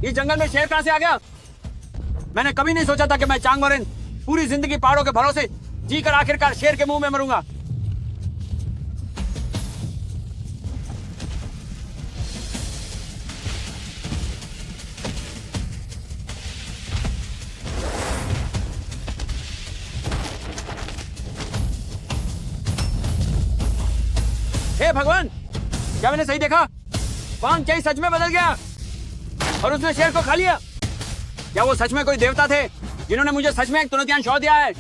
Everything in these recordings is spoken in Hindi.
इस जंगल में शेर कहां से आ गया? मैंने कभी नहीं सोचा था कि मैं चांगमोरिन पूरी जिंदगी पहाड़ों के भरोसे जीकर आखिरकार शेर के मुंह में मरूंगा। हे भगवान, क्या मैंने सही देखा? वांग चाई सच में बदल गया और उसने शेर को खा लिया। क्या वो सच में कोई देवता थे जिन्होंने मुझे सच में एक तुनतियान शो दिया है?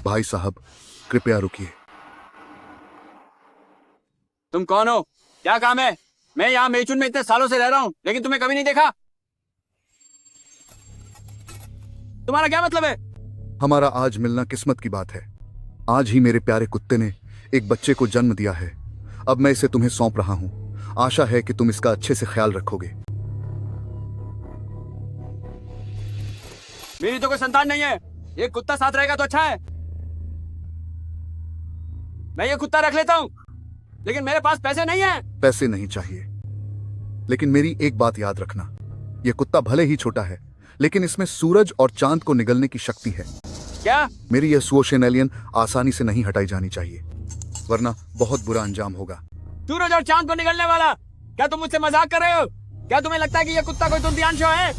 भाई साहब, कृपया रुकिए। तुम कौन हो? क्या काम है? मैं यहाँ मेचुन में इतने सालों से रह रहा हूँ, लेकिन तुम्हें कभी नहीं देखा। तुम्हारा क्या मतलब है? हमारा आज मिलना किस्मत की बात है। आज ही मेरे प्यारे कुत्ते ने एक बच्चे को जन्म दिया है। अब मैं इसे तुम्हें सौंप रहा हूं। आशा है कि तुम इसका अच्छे से ख्याल रखोगे। मेरी तो कोई संतान नहीं है। ये कुत्ता साथ रहेगा तो अच्छा है। मैं ये कुत्ता रख लेता हूँ, लेकिन मेरे पास पैसे नहीं है। पैसे नहीं चाहिए, लेकिन मेरी एक बात याद रखना। यह कुत्ता भले ही छोटा है, लेकिन इसमें सूरज और चांद को निगलने की शक्ति है। क्या? मेरी यह सुओशन एलियन आसानी से नहीं हटाई जानी चाहिए, वरना बहुत बुरा अंजाम होगा। सूरज और चांद को निगलने वाला? क्या तुम मुझसे मजाक कर रहे हो? क्या तुम्हें लगता है कि यह कुत्ता कोई तुनतियान शो है?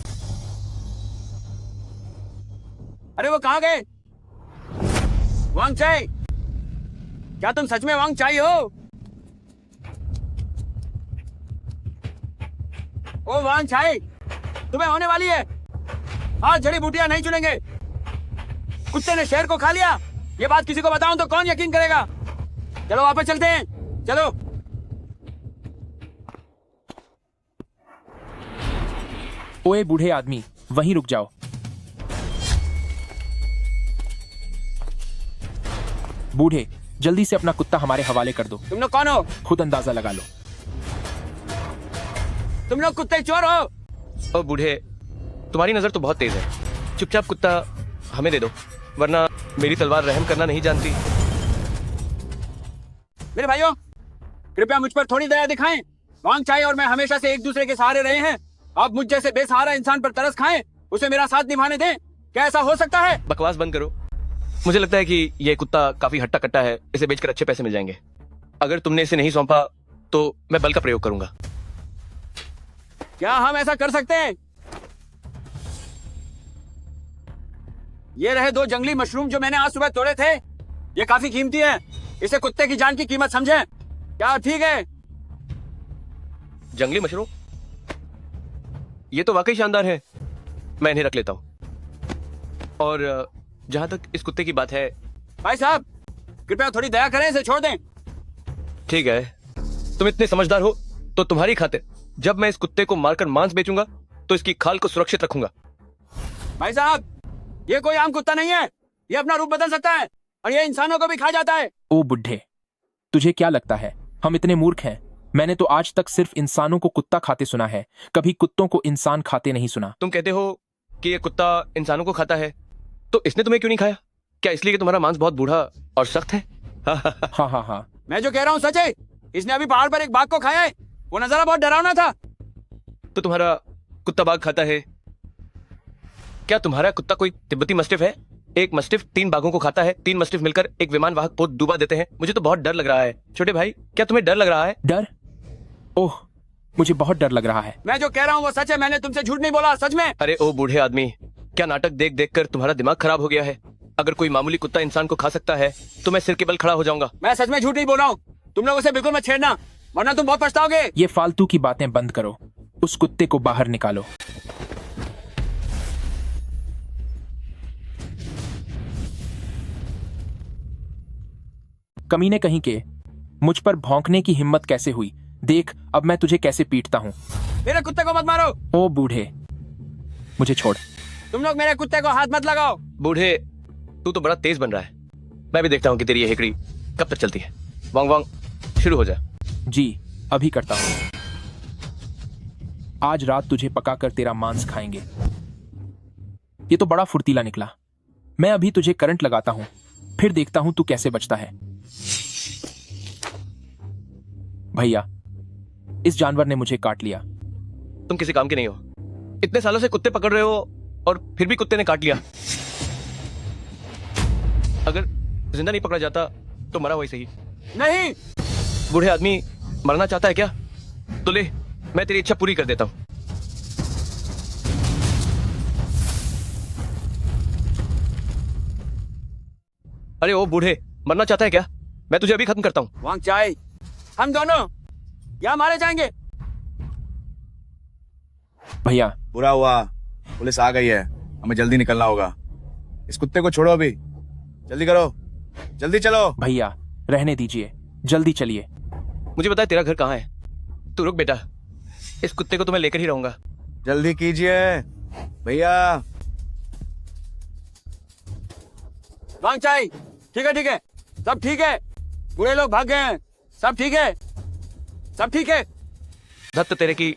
अरे वो कहाँ गए? वांग चाई, क्या तुम सच में वांग चाई हो? ओ वांग चाई, तुम्हें होने वाली है। आज जड़ी बूटियां नहीं चुनेंगे। कुत्ते ने शेर को खा लिया। ये बात किसी को बताऊं तो कौन यकीन करेगा? चलो वापस चलते हैं, चलो। ओए बूढ़े आदमी, वहीं रुक जाओ। बूढ़े, जल्दी से अपना कुत्ता हमारे हवाले कर दो। तुम लोग कौन हो? खुद अंदाजा लगा लो। तुम लोग कुत्ते चोर हो। ओ बूढ़े, तुम्हारी नजर तो बहुत तेज है। चुपचाप कुत्ता हमें दे दो, वरना मेरी तलवार रहम करना नहीं जानती। मेरे भाइयों, कृपया मुझ पर थोड़ी दया दिखाएं। वांग चाई और मैं हमेशा से एक दूसरे के सहारे रहे हैं। आप मुझ जैसे बेसहारा इंसान पर तरस खाएं, उसे मेरा साथ निभाने दें। क्या ऐसा हो सकता है? बकवास बंद करो। मुझे लगता है कि ये कुत्ता काफी हट्टा कट्टा है। इसे बेचकर अच्छे पैसे मिल जाएंगे। अगर तुमने इसे नहीं सौंपा तो मैं बल का प्रयोग करूंगा। क्या हम ऐसा कर सकते हैं? ये रहे 2 जंगली मशरूम जो मैंने आज सुबह तोड़े थे। ये काफी कीमती है। इसे कुत्ते की जान की कीमत समझें। क्या ठीक है? जंगली मशरूम, ये तो वाकई शानदार है। मैं इन्हें रख लेता हूँ। और जहां तक इस कुत्ते की बात है, भाई साहब, कृपया थोड़ी दया करें, इसे छोड़ दें। ठीक है, तुम इतने समझदार हो तो तुम्हारी खातिर जब मैं इस कुत्ते को मारकर मांस बेचूंगा तो इसकी खाल को सुरक्षित रखूंगा। भाई साहब, ये कोई आम कुत्ता नहीं है। ये अपना रूप बदल सकता है और ये इंसानों को भी खा जाता है। ओ बुढ़े, तुझे क्या लगता है हम इतने मूर्ख हैं? मैंने तो आज तक सिर्फ इंसानों को कुत्ता खाते सुना है, कभी कुत्तों को इंसान खाते नहीं सुना। तुम कहते हो कि ये कुत्ता इंसानों को खाता है, तो इसने तुम्हें क्यों नहीं खाया? क्या इसलिए कि तुम्हारा मांस बहुत बूढ़ा और सख्त है? हाँ हाँ हाँ, मैं जो कह रहा हूँ सच है। इसने अभी पहाड़ पर एक बाघ को खाया है। वो नजारा बहुत डरावना था। तो तुम्हारा कुत्ता बाघ खाता है? क्या तुम्हारा कुत्ता कोई तिब्बती मस्टिफ है? एक मस्टिफ 3 बाघों को खाता है। 3 मस्टिफ मिलकर एक विमान वाहक पोत डूबा देते हैं। मुझे तो बहुत डर लग रहा है। छोटे भाई, क्या तुम्हें डर लग रहा है? डर? ओह, मुझे बहुत डर लग रहा है। मैं जो कह रहा हूँ वो सच है। मैंने तुमसे झूठ नहीं बोला, सच में। अरे ओ बूढ़े आदमी, क्या नाटक देख देख कर तुम्हारा दिमाग खराब हो गया है? अगर कोई मामूली कुत्ता इंसान को खा सकता है तो मैं सिर के बल खड़ा हो जाऊंगा। मैं सच में झूठ नहीं बोल रहा हूँ। तुम लोग उसे बिल्कुल मत छेड़ना, वरना तुम बहुत पछताओगे। ये फालतू की बातें बंद करो। उस कुत्ते को बाहर निकालो। कमीने कहीं के, मुझ पर भौंकने की हिम्मत कैसे हुई? देख अब मैं तुझे कैसे पीटता हूँ। मेरे कुत्ते को मत मारो। ओ बूढ़े, मुझे छोड़। तुम लोग मेरे कुत्ते को हाथ मत लगाओ। बूढ़े, तू तो बड़ा तेज बन रहा है। मैं भी देखता हूँ कि तेरी ये हेकड़ी कब तक चलती है। वांग वांग, शुरू हो जा। जी, अभी करता हूँ। आज रात तुझे पकाकर तेरा मांस खाएंगे। ये तो बड़ा फुर्तीला निकला। मैं अभी तुझे करंट लगाता हूँ, फिर देखता हूँ तू कैसे बचता है। भैया, इस जानवर ने मुझे काट लिया। तुम किसी काम के नहीं हो। इतने सालों से कुत्ते पकड़ रहे हो और फिर भी कुत्ते ने काट लिया। अगर जिंदा नहीं पकड़ा जाता तो मरा वही सही। नहीं, बूढ़े आदमी मरना चाहता है क्या? तो ले, मैं तेरी इच्छा पूरी कर देता हूं। अरे ओ बूढ़े, मरना चाहता है क्या? मैं तुझे अभी खत्म करता हूं। वांग चाय, हम दोनों यहाँ मारे जाएंगे। भैया, बुरा हुआ, पुलिस आ गई है, हमें जल्दी निकलना होगा। इस कुत्ते को छोड़ो अभी, जल्दी करो, जल्दी चलो। भैया रहने दीजिए, जल्दी चलिए। मुझे बता तेरा घर कहाँ है? तू रुक बेटा, इस कुत्ते को तो मैं लेकर ही रहूंगा। जल्दी कीजिए भैया। वांग चाय, ठीक है ठीक है, सब ठीक है। बूढ़े लोग भाग गए हैं, सब ठीक है, सब ठीक है। धत्त तेरे की,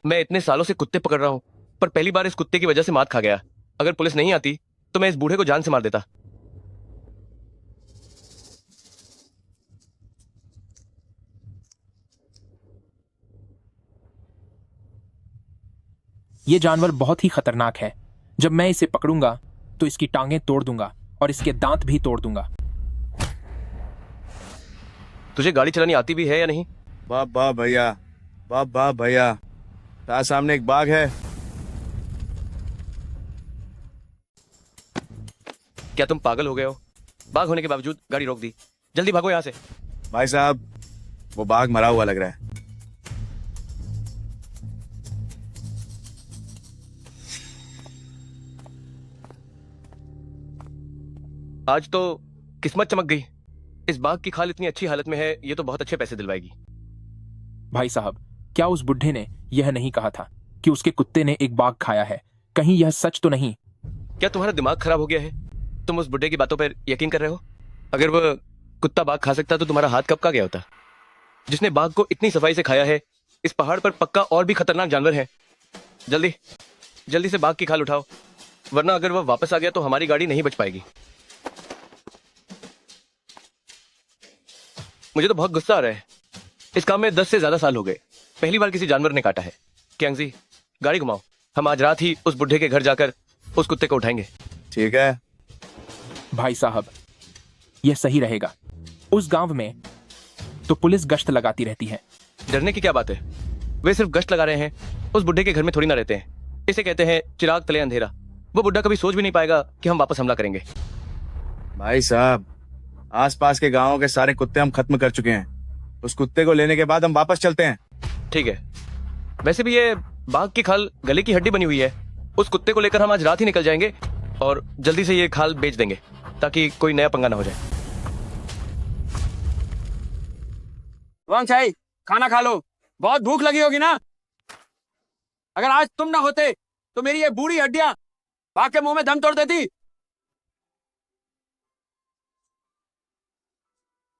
मैं इतने सालों से कुत्ते पकड़ रहा हूं, पर पहली बार इस कुत्ते की वजह से मात खा गया। अगर पुलिस नहीं आती तो मैं इस बूढ़े को जान से मार देता। ये जानवर बहुत ही खतरनाक है। जब मैं इसे पकड़ूंगा तो इसकी टांगें तोड़ दूंगा और इसके दांत भी तोड़ दूंगा। तुझे गाड़ी चलानी आती भी है या नहीं? बाप बाप भैया, बाप बाप भैया, तार सामने एक बाघ है। क्या तुम पागल हो गए हो? बाघ होने के बावजूद गाड़ी रोक दी। जल्दी भागो यहाँ से। भाई साहब, वो बाघ मरा हुआ लग रहा है। आज तो किस्मत चमक गई। इस बाघ की खाल इतनी अच्छी हालत में है, ये तो बहुत अच्छे पैसे दिलवाएगी। भाई साहब, क्या उस बुढ़े ने यह नहीं कहा था कि उसके कुत्ते ने एक बाघ खाया है? कहीं यह सच तो नहीं? क्या तुम्हारा दिमाग खराब हो गया है? तुम उस बुढ़े की बातों पर यकीन कर रहे हो? अगर वह कुत्ता बाघ खा सकता तो तुम्हारा हाथ कब का गया होता? जिसने बाघ को इतनी सफाई से खाया है, इस पहाड़ पर पक्का और भी खतरनाक जानवर है। जल्दी जल्दी से बाघ की खाल उठाओ, वरना अगर वह वापस आ गया तो हमारी गाड़ी नहीं बच पाएगी। मुझे तो बहुत गुस्सा आ रहा है। इस काम में 10 से ज्यादा साल हो गए, पहली बार किसी जानवर ने काटा है। क्यांगजी, गाड़ी घुमाओ, हम आज रात ही उस बुढ़े के घर जाकर उस कुत्ते को उठाएंगे। ठीक है भाई साहब, यह सही रहेगा। उस गांव में तो पुलिस गश्त लगाती रहती है। डरने की क्या बात है? वे सिर्फ गश्त लगा रहे हैं, उस बुढ़े के घर में थोड़ी ना रहते हैं। इसे कहते हैं चिराग तले अंधेरा। वो बुढ़ा कभी सोच भी नहीं पाएगा कि हम वापस हमला करेंगे। भाई साहब, आसपास के गांवों के सारे कुत्ते हम खत्म कर चुके हैं। उस कुत्ते को लेने के बाद हम वापस चलते हैं। ठीक है, वैसे भी ये बाघ की खाल गले की हड्डी बनी हुई है। उस कुत्ते को लेकर हम आज रात ही निकल जाएंगे और जल्दी से ये खाल बेच देंगे ताकि कोई नया पंगा ना हो जाए। वांग चाय, खाना खा लो, बहुत भूख लगी होगी ना। अगर आज तुम ना होते तो मेरी ये बूढ़ी हड्डियां बाघ के मुंह में दम तोड़ देती।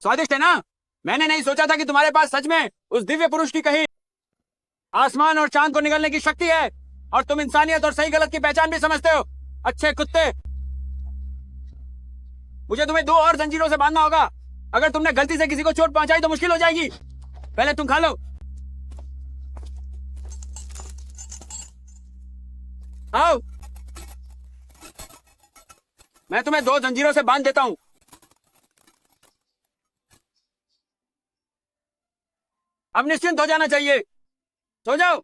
स्वादिष्ट है ना? मैंने नहीं सोचा था कि तुम्हारे पास सच में उस दिव्य पुरुष की कही आसमान और चांद को निगलने की शक्ति है, और तुम इंसानियत और सही गलत की पहचान भी समझते हो। अच्छे कुत्ते, मुझे तुम्हें 2 और जंजीरों से बांधना होगा। अगर तुमने गलती से किसी को चोट पहुंचाई तो मुश्किल हो जाएगी। पहले तुम खा लो। आओ, मैं तुम्हें 2 जंजीरों से बांध देता हूं। अब निश्चिंत हो जाना चाहिए, सो जाओ।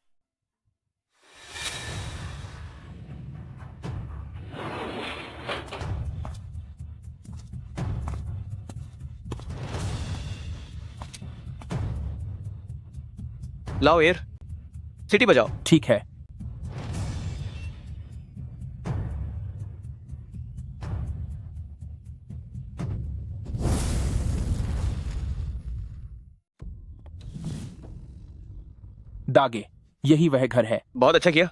लाओ एयर, सिटी बजाओ। ठीक है। दागे, यही वह घर है। बहुत अच्छा किया।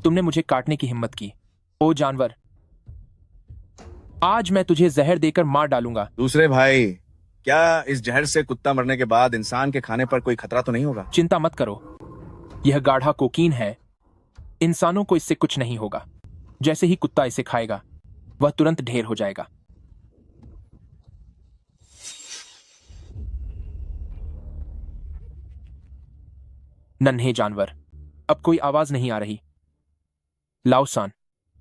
तुमने मुझे काटने की हिम्मत की। ओ जानवर, आज मैं तुझे जहर देकर मार डालूंगा। दूसरे भाई, क्या इस जहर से कुत्ता मरने के बाद इंसान के खाने पर कोई खतरा तो नहीं होगा? चिंता मत करो, यह गाढ़ा कोकीन है। इंसानों को इससे कुछ नहीं होगा। जैसे ही कुत्ता इसे खाएगा, वह तुरंत ढेर हो जाएगा। नन्हे जानवर, अब कोई आवाज नहीं आ रही। लाओसान,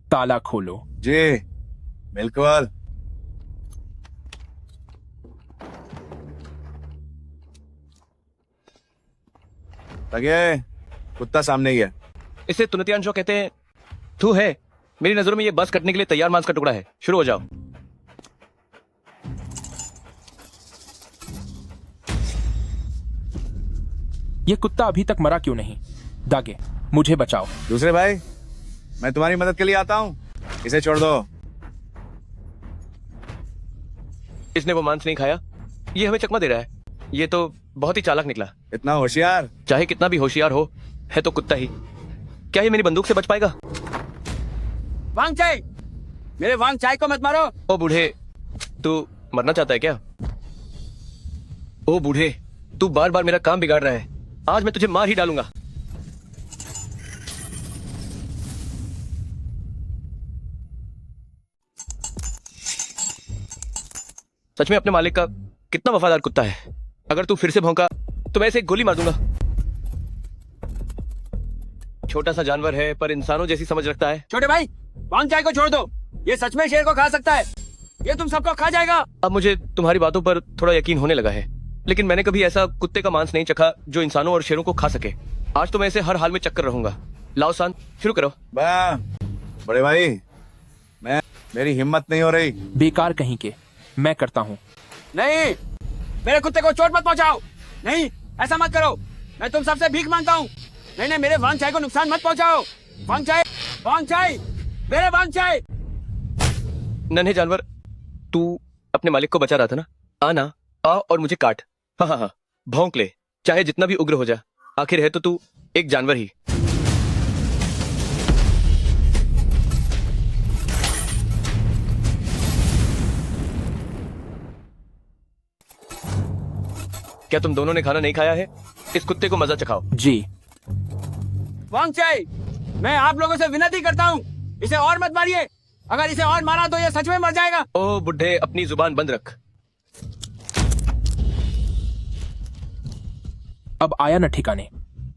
ताला खोलो। जी बिल्कुल। लगे कुत्ता सामने ही है। इसे तुनतियान शो कहते हैं। तू है मेरी नजरों में ये बस कटने के लिए तैयार मांस का टुकड़ा है। शुरू हो जाओ। ये कुत्ता अभी तक मरा क्यों नहीं? दागे, मुझे बचाओ। दूसरे भाई, मैं तुम्हारी मदद के लिए आता हूँ, इसे छोड़ दो। इसने वो मांस नहीं खाया, ये हमें चकमा दे रहा है। ये तो बहुत ही चालाक निकला। इतना होशियार? चाहे कितना भी होशियार हो, है तो कुत्ता ही। क्या ये मेरी बंदूक से बच पाएगा? वांग चाय, मेरे वांग चाय को मत मारो। ओ बूढ़े, तू मरना चाहता है क्या? ओ बूढ़े, तू बार बार मेरा काम बिगाड़ रहा है। आज मैं तुझे मार ही डालूंगा। सच में अपने मालिक का कितना वफादार कुत्ता है। अगर तू फिर से भौंका तो मैं इसे एक गोली मार दूंगा। छोटा सा जानवर है पर इंसानों जैसी समझ रखता है। छोटे भाई, वांग चाय को छोड़ दो, ये सच में शेर को खा सकता है। ये तुम सबको खा जाएगा। अब मुझे तुम्हारी बातों पर थोड़ा यकीन होने लगा है, लेकिन मैंने कभी ऐसा कुत्ते का मांस नहीं चखा जो इंसानों और शेरों को खा सके। आज तो मैं इसे हर हाल में चक्कर रहूंगा। लाओसान, शुरू करो। बड़े भाई, मेरी हिम्मत नहीं हो रही। बेकार कहीं के, मैं करता हूँ। नहीं, मेरे कुत्ते को चोट मत पहुंचाओ। नहीं, ऐसा मत करो। मैं तुम सबसे भीख मांगता हूँ। नहीं नहीं, मेरे वांग चाय को नुकसान मत पहुंचाओ। वांग चाय, वांग चाय, मेरे वांग चाय। नन्हे जानवर, तू अपने मालिक को बचा रहा था ना? आना, आ और मुझे काट। हाँ हाँ हाँ, भौंक ले, चाहे जितना भी उग्र हो जा। आखिर है तो तू एक जानवर ही। क्या तुम दोनों ने खाना नहीं खाया है? इस कुत्ते को मजा चखाओ। जी। वांग चाय, मैं आप लोगों से विनती करता हूँ, इसे और मत मारिए। अगर इसे और मारा तो ये सच में मर जाएगा। ओ बुढ़े, अपनी जुबान बंद रख। अब आया न ठिकाने।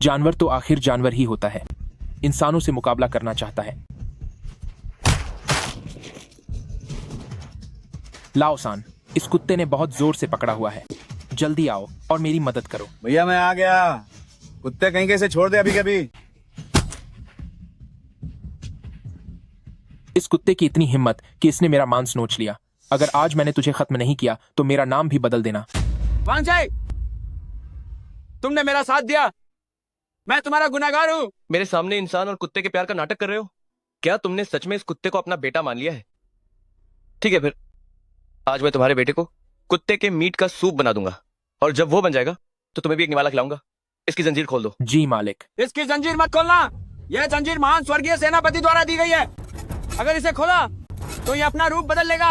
जानवर तो आखिर जानवर ही होता है, इंसानों से मुकाबला करना चाहता है। लाओसान, इस कुत्ते ने बहुत जोर से पकड़ा हुआ है। जल्दी आओ और मेरी मदद करो। भैया मैं आ गया। कुत्ते कहीं के इसे छोड़ दे अभी के अभी। इस कुत्ते की इतनी हिम्मत कि इसने मेरा मांस नोच लिया। अगर आज मैंने तुझे खत्म नहीं किया तो मेरा नाम भी बदल देना। वांग चाय, तुमने मेरा साथ दिया, मैं तुम्हारा गुनहगार हूँ। मेरे सामने इंसान और कुत्ते के प्यार का नाटक कर रहे हो? क्या तुमने सच में इस कुत्ते को अपना बेटा मान लिया है? ठीक है, फिर आज मैं तुम्हारे बेटे को कुत्ते के मीट का सूप बना दूंगा, और जब वो बन जाएगा तो तुम्हें भी एक निवाला खिलाऊंगा। इसकी जंजीर खोल दो। जी मालिक। इसकी जंजीर मत खोलना। यह जंजीर महान स्वर्गीय सेनापति द्वारा दी गई है। अगर इसे खोला तो ये अपना रूप बदल लेगा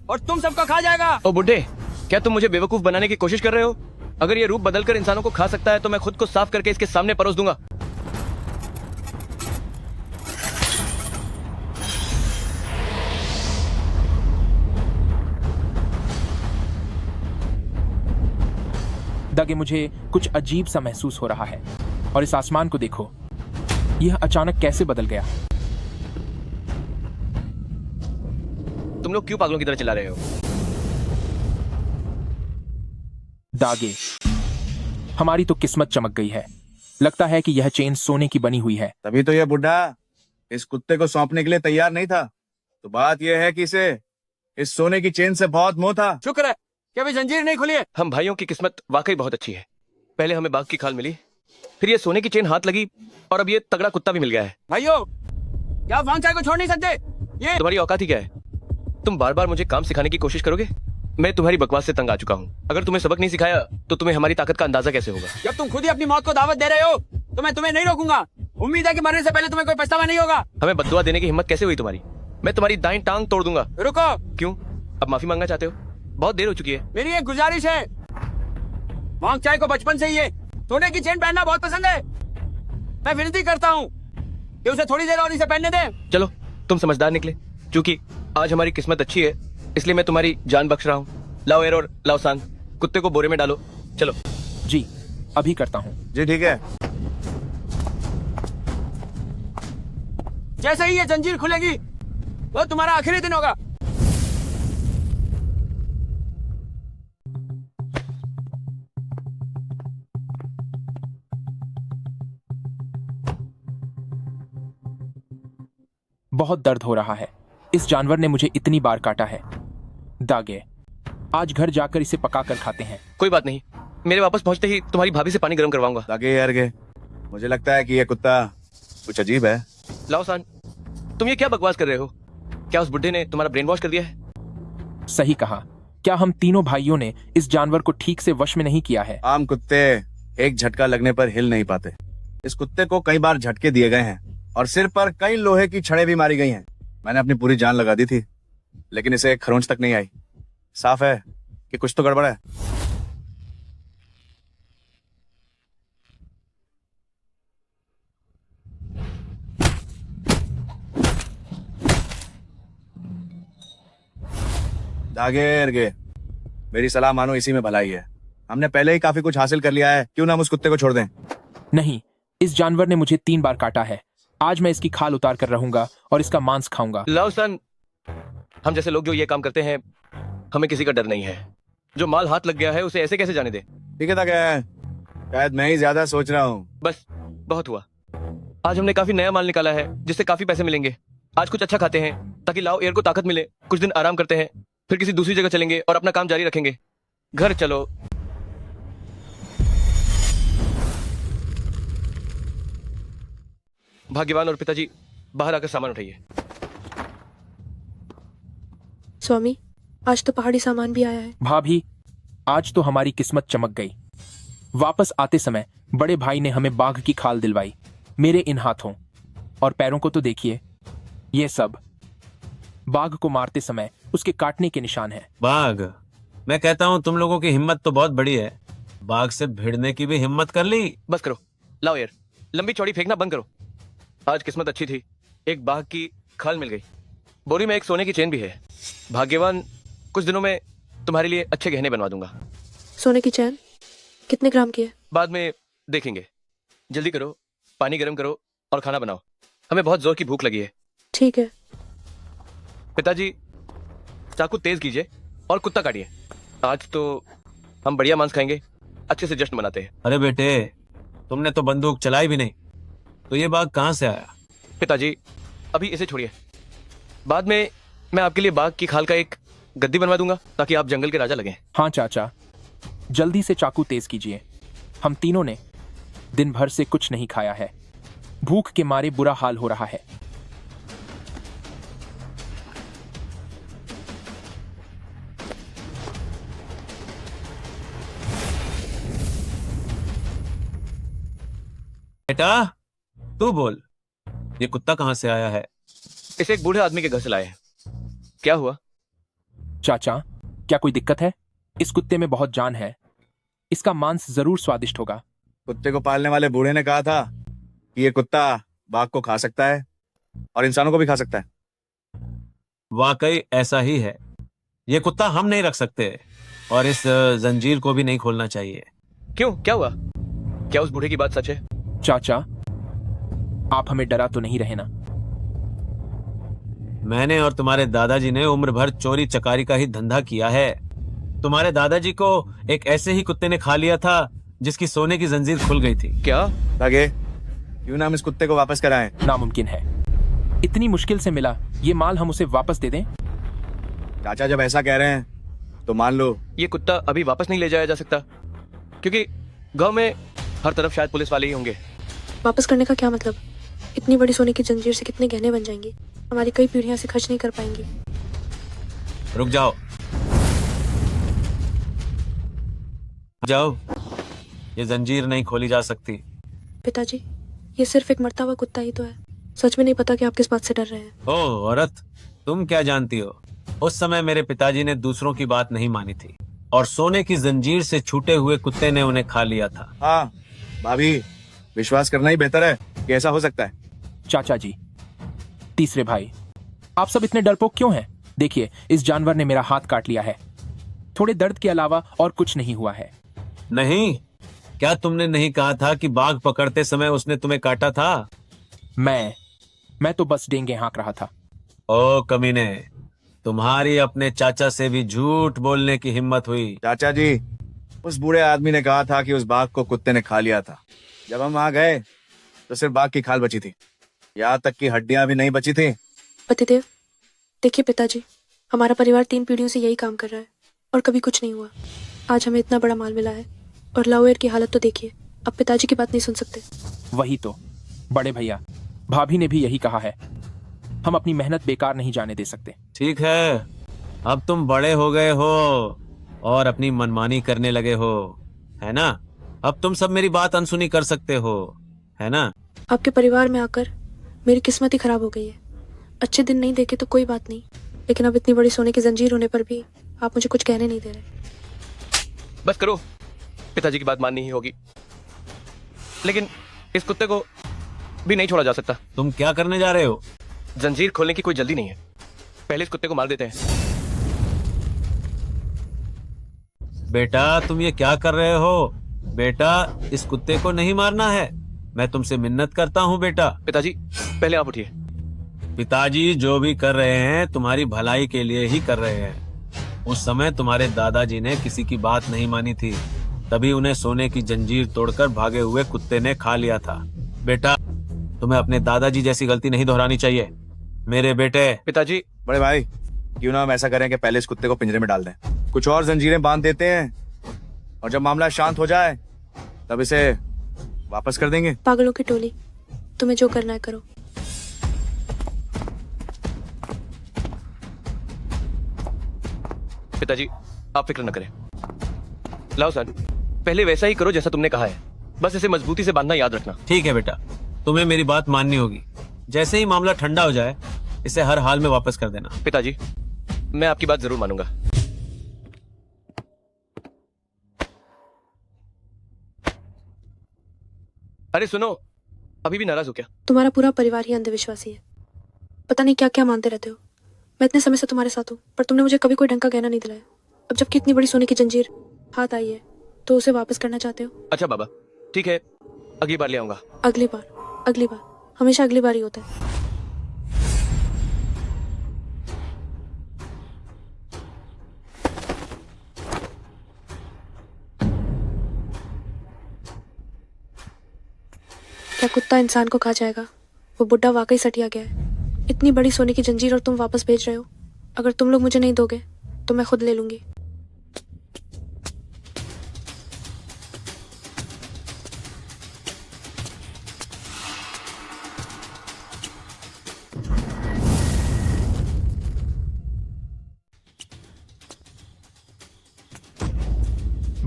और तुम सबको खा जाएगा। ओ बुड्ढे, क्या तुम मुझे बेवकूफ बनाने की कोशिश कर रहे हो? अगर ये रूप बदलकर इंसानों को खा सकता है तो मैं खुद को साफ करके इसके सामने परोस दूंगा। दागे, मुझे कुछ अजीब सा महसूस हो रहा है। और इस आसमान को देखो, यह अचानक कैसे बदल गया। तुम लोग क्यों पागलों की तरह चिल्ला रहे हो? दागे, हमारी तो किस्मत चमक गई है। लगता है कि यह चेन सोने की बनी हुई है। तभी तो यह बुढ़ा इस कुत्ते को सौंपने के लिए तैयार नहीं था। तो बात यह है कि इसे इस सोने की चेन से बहुत मोह था। शुक्र है कि अभी जंजीर नहीं खुली है। हम भाइयों की किस्मत वाकई बहुत अच्छी है। पहले हमें बाघ की खाल मिली, फिर ये सोने की चेन हाथ लगी, और अब ये तगड़ा कुत्ता भी मिल गया है। भाइयों, क्या आप वांग चाय को छोड़ नहीं सकते? ये तुम्हारी औकात ही क्या है? तुम बार बार मुझे काम सिखाने की कोशिश करोगे? मैं तुम्हारी बकवास से तंग आ चुका हूँ। अगर तुम्हें सबक नहीं सिखाया तो तुम्हें हमारी ताकत का अंदाजा कैसे होगा? जब तुम खुद ही अपनी मौत को दावत दे रहे हो तो मैं तुम्हें नहीं रोकूंगा। उम्मीद है कि मरने से पहले तुम्हें कोई पछतावा नहीं होगा। हमें बद्दुआ देने की हिम्मत कैसे हुई तुम्हारी? मैं तुम्हारी दाईं टांग तोड़ दूंगा। रुको, क्यों? अब माफी मांगना चाहते हो? बहुत देर हो चुकी है। मेरी एक गुजारिश है। वांग चाय को बचपन से ही ये सोने की चेन पहनना बहुत पसंद है। मैं विनती करता हूँ कि उसे थोड़ी देर और इसे पहनने दे। चलो, तुम समझदार निकले। क्योंकि आज हमारी किस्मत अच्छी है, इसलिए मैं तुम्हारी जान बख्श रहा हूँ। लाओ एर और लाओ सांग, कुत्ते को बोरे में डालो। चलो। जी, अभी करता हूँ। जी ठीक है। जैसे ही ये जंजीर खुलेगी वो तुम्हारा आखिरी दिन होगा। बहुत दर्द हो रहा है। इस जानवर ने मुझे इतनी बार काटा है। दागे, आज घर जाकर इसे पकाकर खाते हैं। कोई बात नहीं, मेरे वापस पहुंचते ही तुम्हारी भाभी से पानी गर्म करवाऊंगा। ताकि यार के मुझे लगता है कि ये कुत्ता कुछ अजीब है। लाओ सान, तुम ये क्या बकवास कर रहे हो? क्या उस बुड्ढे ने तुम्हारा ब्रेन वॉश कर दिया है? सही कहा। क्या हम तीनों भाइयों ने इस जानवर को ठीक से वश में नहीं किया है? आम कुत्ते एक झटका लगने पर हिल नहीं पाते। इस कुत्ते को कई बार झटके दिए गए हैं और सिर पर कई लोहे की छड़ें भी मारी गई हैं। मैंने अपनी पूरी जान लगा दी थी, लेकिन इसे एक खरोंच तक नहीं आई। साफ है कि कुछ तो गड़बड़ है। दागेरगे, मेरी सलाह मानो, इसी में भलाई है। हमने पहले ही काफी कुछ हासिल कर लिया है, क्यों ना हम उस कुत्ते को छोड़ दें? नहीं, इस जानवर ने मुझे 3 बार काटा है। आज मैं इसकी खाल उतार कर रहूंगा और इसका मांस खाऊंगा। लाओ सान, हम जैसे लोग जो ये काम करते हैं, हमें किसी का डर नहीं है। जो माल हाथ लग गया है उसे ऐसे कैसे जाने दे? ठीक है दागे, शायद मैं ही ज्यादा सोच रहा हूँ। बस बहुत हुआ। आज हमने काफी नया माल निकाला है जिससे काफी पैसे मिलेंगे। आज कुछ अच्छा खाते हैं ताकि लाओ एयर को ताकत मिले। कुछ दिन आराम करते हैं, फिर किसी दूसरी जगह चलेंगे और अपना काम जारी रखेंगे। घर चलो। भाग्यवान और पिताजी, बाहर आकर सामान उठाइए। स्वामी, आज तो पहाड़ी सामान भी आया है। भाभी, आज तो हमारी किस्मत चमक गई। वापस आते समय बड़े भाई ने हमें बाघ की खाल दिलवाई। मेरे इन हाथों और पैरों को तो देखिए, ये सब बाघ को मारते समय उसके काटने के निशान हैं। बाघ, मैं कहता हूँ तुम लोगों की हिम्मत तो बहुत बड़ी है। बाघ से भिड़ने की भी हिम्मत कर ली। बस करो, लाओ एयर। लंबी चौड़ी फेंकना बंद करो। आज किस्मत अच्छी थी, एक बाघ की खाल मिल गई। बोरी में एक सोने की चेन भी है। भाग्यवान, कुछ दिनों में तुम्हारे लिए अच्छे गहने बनवा दूंगा। सोने की चैन कितने ग्राम की है? बाद में देखेंगे। जल्दी करो, पानी गर्म करो और खाना बनाओ। हमें बहुत जोर की भूख लगी है। ठीक है। पिताजी, चाकू तेज कीजिए और कुत्ता काटिए। आज तो हम बढ़िया मांस खाएंगे, अच्छे से जश्न मनाते हैं। अरे बेटे, तुमने तो बंदूक चलाई भी नहीं, तो ये बाघ कहाँ से आया? पिताजी, अभी इसे छोड़िए। बाद में मैं आपके लिए बाघ की खाल का एक गद्दी बनवा दूंगा ताकि आप जंगल के राजा लगें। हाँ चाचा, जल्दी से चाकू तेज कीजिए। हम तीनों ने दिन भर से कुछ नहीं खाया है। भूख के मारे बुरा हाल हो रहा है। बेटा, तू बोल, ये कुत्ता कहाँ से आया है? इसे एक बूढ़े आदमी के घर से लाए हैं। क्या हुआ? चाचा, क्या कोई दिक्कत है? इस कुत्ते में बहुत जान है। इसका मांस जरूर स्वादिष्ट होगा। कुत्ते को पालने वाले बूढ़े ने कहा था कि ये कुत्ता बाघ को खा सकता है और इंसानों को भी खा सकता है। वाकई ऐसा ही है। ये कुत्ता हम नहीं रख सकते और इस जंजीर को भी नहीं खोलना चाहिए। क्यों, क्या हुआ? क्या उस बूढ़े की बात सच है? चाचा, आप हमें डरा तो नहीं रहे ना? मैंने और तुम्हारे दादाजी ने उम्र भर चोरी चकारी का ही धंधा किया है। तुम्हारे दादाजी को एक ऐसे ही कुत्ते ने खा लिया था जिसकी सोने की जंजीर खुल गई थी। क्या? दागे, क्यों ना हम इस कुत्ते को वापस कराएं? नामुमकिन है। इतनी मुश्किल से मिला ये माल, हम उसे वापस दे दें? चाचा जब ऐसा कह रहे हैं तो मान लो। ये कुत्ता अभी वापस नहीं ले जाया जा सकता क्योंकि गांव में हर तरफ शायद पुलिस वाले ही होंगे। वापस करने का क्या मतलब? इतनी बड़ी सोने की जंजीर से कितने गहने बन जाएंगे। हमारी कई पीढ़ियां से खर्च नहीं कर पाएंगी। रुक जाओ, जाओ, ये जंजीर नहीं खोली जा सकती। पिताजी, ये सिर्फ एक मरता हुआ कुत्ता ही तो है। सच में नहीं पता कि आप किस बात से डर रहे हैं। ओह औरत, तुम क्या जानती हो? उस समय मेरे पिताजी ने दूसरों की बात नहीं मानी थी और सोने की जंजीर से छूटे हुए कुत्ते ने उन्हें खा लिया था। हाँ भाभी, विश्वास करना ही बेहतर है कि ऐसा हो सकता है। चाचा जी, तीसरे भाई, आप सब इतने डरपोक क्यों हैं? देखिए, इस जानवर ने मेरा हाथ काट लिया है। थोड़े दर्द के अलावा और कुछ नहीं हुआ है। नहीं, क्या तुमने नहीं कहा था कि बाघ पकड़ते समय उसने तुम्हें काटा था? मैं मैं तो बस डेंगे हाँक रहा था। ओ कमीने, तुम्हारी अपने चाचा से भी झूठ बोलने की हिम्मत हुई। चाचा जी, उस बूढ़े आदमी ने कहा था कि उस बाघ को कुत्ते ने खा लिया था। जब हम वहां गए तो सिर्फ बाघ की खाल बची थी, यहाँ तक कि हड्डियां भी नहीं बची थी। पतिदेव, देखिए पिताजी, हमारा परिवार 3 पीढ़ियों से यही काम कर रहा है और कभी कुछ नहीं हुआ। आज हमें इतना बड़ा माल मिला है और लाओयर की हालत तो देखिए। अब पिताजी की बात नहीं सुन सकते। वही तो बड़े भैया, भाभी ने भी यही कहा है। हम अपनी मेहनत बेकार नहीं जाने दे सकते। ठीक है, अब तुम बड़े हो गए हो और अपनी मनमानी करने लगे हो, है ना? अब तुम सब मेरी बात अनसुनी कर सकते हो, है ना? आपके परिवार में आकर मेरी किस्मत ही खराब हो गई है। अच्छे दिन नहीं देखे तो कोई बात नहीं, लेकिन अब इतनी बड़ी सोने की जंजीर होने पर भी आप मुझे कुछ कहने नहीं दे रहे। बस करो, पिताजी की बात माननी ही होगी। लेकिन इस कुत्ते को भी नहीं छोड़ा जा सकता। तुम क्या करने जा रहे हो? जंजीर खोलने की कोई जल्दी नहीं है, पहले इस कुत्ते को मार देते हैं। बेटा तुम ये क्या कर रहे हो? बेटा इस कुत्ते को नहीं मारना है, मैं तुमसे मिन्नत करता हूँ बेटा। पिताजी पहले आप उठिए। पिताजी जो भी कर रहे हैं तुम्हारी भलाई के लिए ही कर रहे हैं। उस समय तुम्हारे दादाजी ने किसी की बात नहीं मानी थी, तभी उन्हें सोने की जंजीर तोड़कर भागे हुए कुत्ते ने खा लिया था। बेटा तुम्हें अपने दादाजी जैसी गलती नहीं दोहरानी चाहिए मेरे बेटे। पिताजी, बड़े भाई, क्यों ना हम ऐसा करें कि पहले इस कुत्ते को पिंजरे में डाल दें, कुछ और जंजीरें बांध देते हैं और जब मामला शांत हो जाए तब इसे वापस कर देंगे। पागलों की टोली, तुम्हें जो करना है करो। पिताजी आप फिक्र न करें। लाओ सर, पहले वैसा ही करो जैसा तुमने कहा है, बस इसे मजबूती से बांधना याद रखना। ठीक है बेटा, तुम्हें मेरी बात माननी होगी। जैसे ही मामला ठंडा हो जाए इसे हर हाल में वापस कर देना। पिताजी मैं आपकी बात जरूर मानूंगा। अरे सुनो, अभी भी नाराज हो क्या? तुम्हारा पूरा परिवार ही अंधविश्वासी है। पता नहीं क्या क्या मानते रहते हो। मैं इतने समय से तुम्हारे साथ हूँ, पर तुमने मुझे कभी कोई ढंग का गहना नहीं दिलाया। अब जबकि इतनी बड़ी सोने की जंजीर हाथ आई है तो उसे वापस करना चाहते हो। अच्छा बाबा, ठीक है, अगली बार ले आऊंगा। अगली बार, हमेशा अगली बार ही होता है। क्या कुत्ता इंसान को खा जाएगा? वो बुड्ढा वाकई सटिया गया है। इतनी बड़ी सोने की जंजीर और तुम वापस भेज रहे हो। अगर तुम लोग मुझे नहीं दोगे तो मैं खुद ले लूंगी।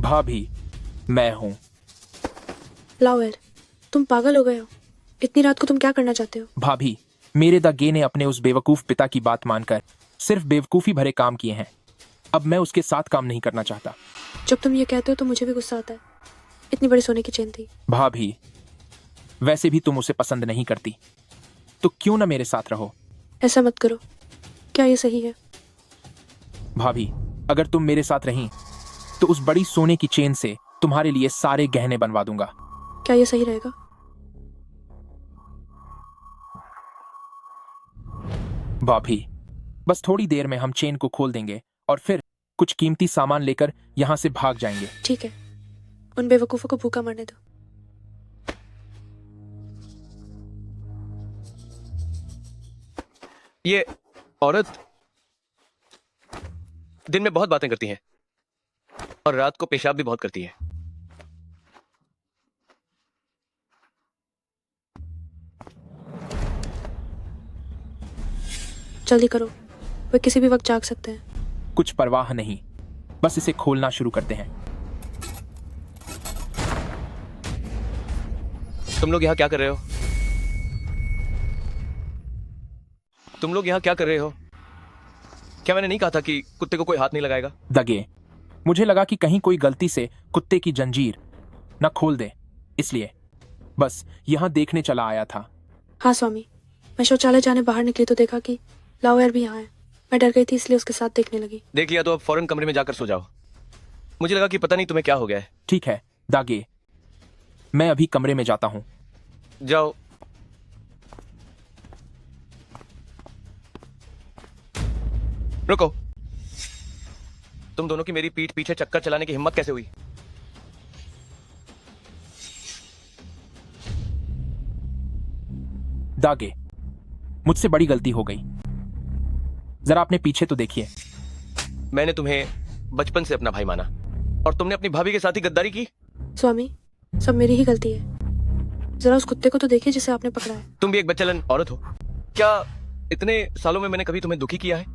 भाभी मैं हूँ। लाओयर, तुम पागल हो गए हो। इतनी रात को तुम क्या करना चाहते हो? भाभी, मेरे दागे ने अपने उस बेवकूफ पिता की बात मानकर सिर्फ बेवकूफी भरे काम किए हैं। अब मैं उसके साथ काम नहीं करना चाहता। जब तुम ये कहते हो तो मुझे भी गुस्सा आता है। इतनी बड़ी सोने की चेन थी। भाभी, वैसे भी तुम उसे पसंद नहीं करती, तो क्यों ना मेरे साथ रहो। ऐसा मत करो। क्या ये सही है? भाभी, अगर तुम मेरे साथ रहीं तो उस बड़ी सोने की चेन से तुम्हारे लिए सारे गहने बनवा दूंगा। क्या ये सही रहेगा? भाभी, बस थोड़ी देर में हम चेन को खोल देंगे और फिर कुछ कीमती सामान लेकर यहाँ से भाग जाएंगे। ठीक है, उन बेवकूफों को भूखा मरने दो। ये औरत दिन में बहुत बातें करती है और रात को पेशाब भी बहुत करती है। जल्दी करो, वे किसी भी वक्त जाग सकते हैं। कुछ परवाह नहीं, बस इसे खोलना शुरू करते हैं। तुम लोग यहाँ क्या कर रहे हो? तुम लोग यहाँ क्या कर रहे हो? क्या मैंने नहीं कहा था कि कुत्ते को कोई हाथ नहीं लगाएगा? दगे, मुझे लगा कि कहीं कोई गलती से कुत्ते की जंजीर न खोल दे, इसलिए बस यहाँ देखने चला आया था। हाँ स्वामी, मैं शौचालय जाने बाहर निकली तो देखा कि लाओयर भी यहाँ है। मैं डर गई थी इसलिए उसके साथ देखने लगी। देख लिया तो अब फौरन कमरे में जाकर सो जाओ। मुझे लगा कि पता नहीं तुम्हें क्या हो गया है। ठीक है दागे, मैं अभी कमरे में जाता हूँ। जाओ। रुको, तुम दोनों की मेरी पीठ पीछे चक्कर चलाने की हिम्मत कैसे हुई? दागे, मुझसे बड़ी गलती हो गई। जरा अपने पीछे तो देखिए। मैंने तुम्हें बचपन से अपना भाई माना और तुमने अपनी भाभी के साथ ही गद्दारी की। स्वामी, सब मेरी ही गलती है। जरा उस कुत्ते को तो देखिए जिसे आपने पकड़ा है। तुम भी एक बच्चालन औरत हो। क्या इतने सालों में मैंने कभी तुम्हें दुखी किया है?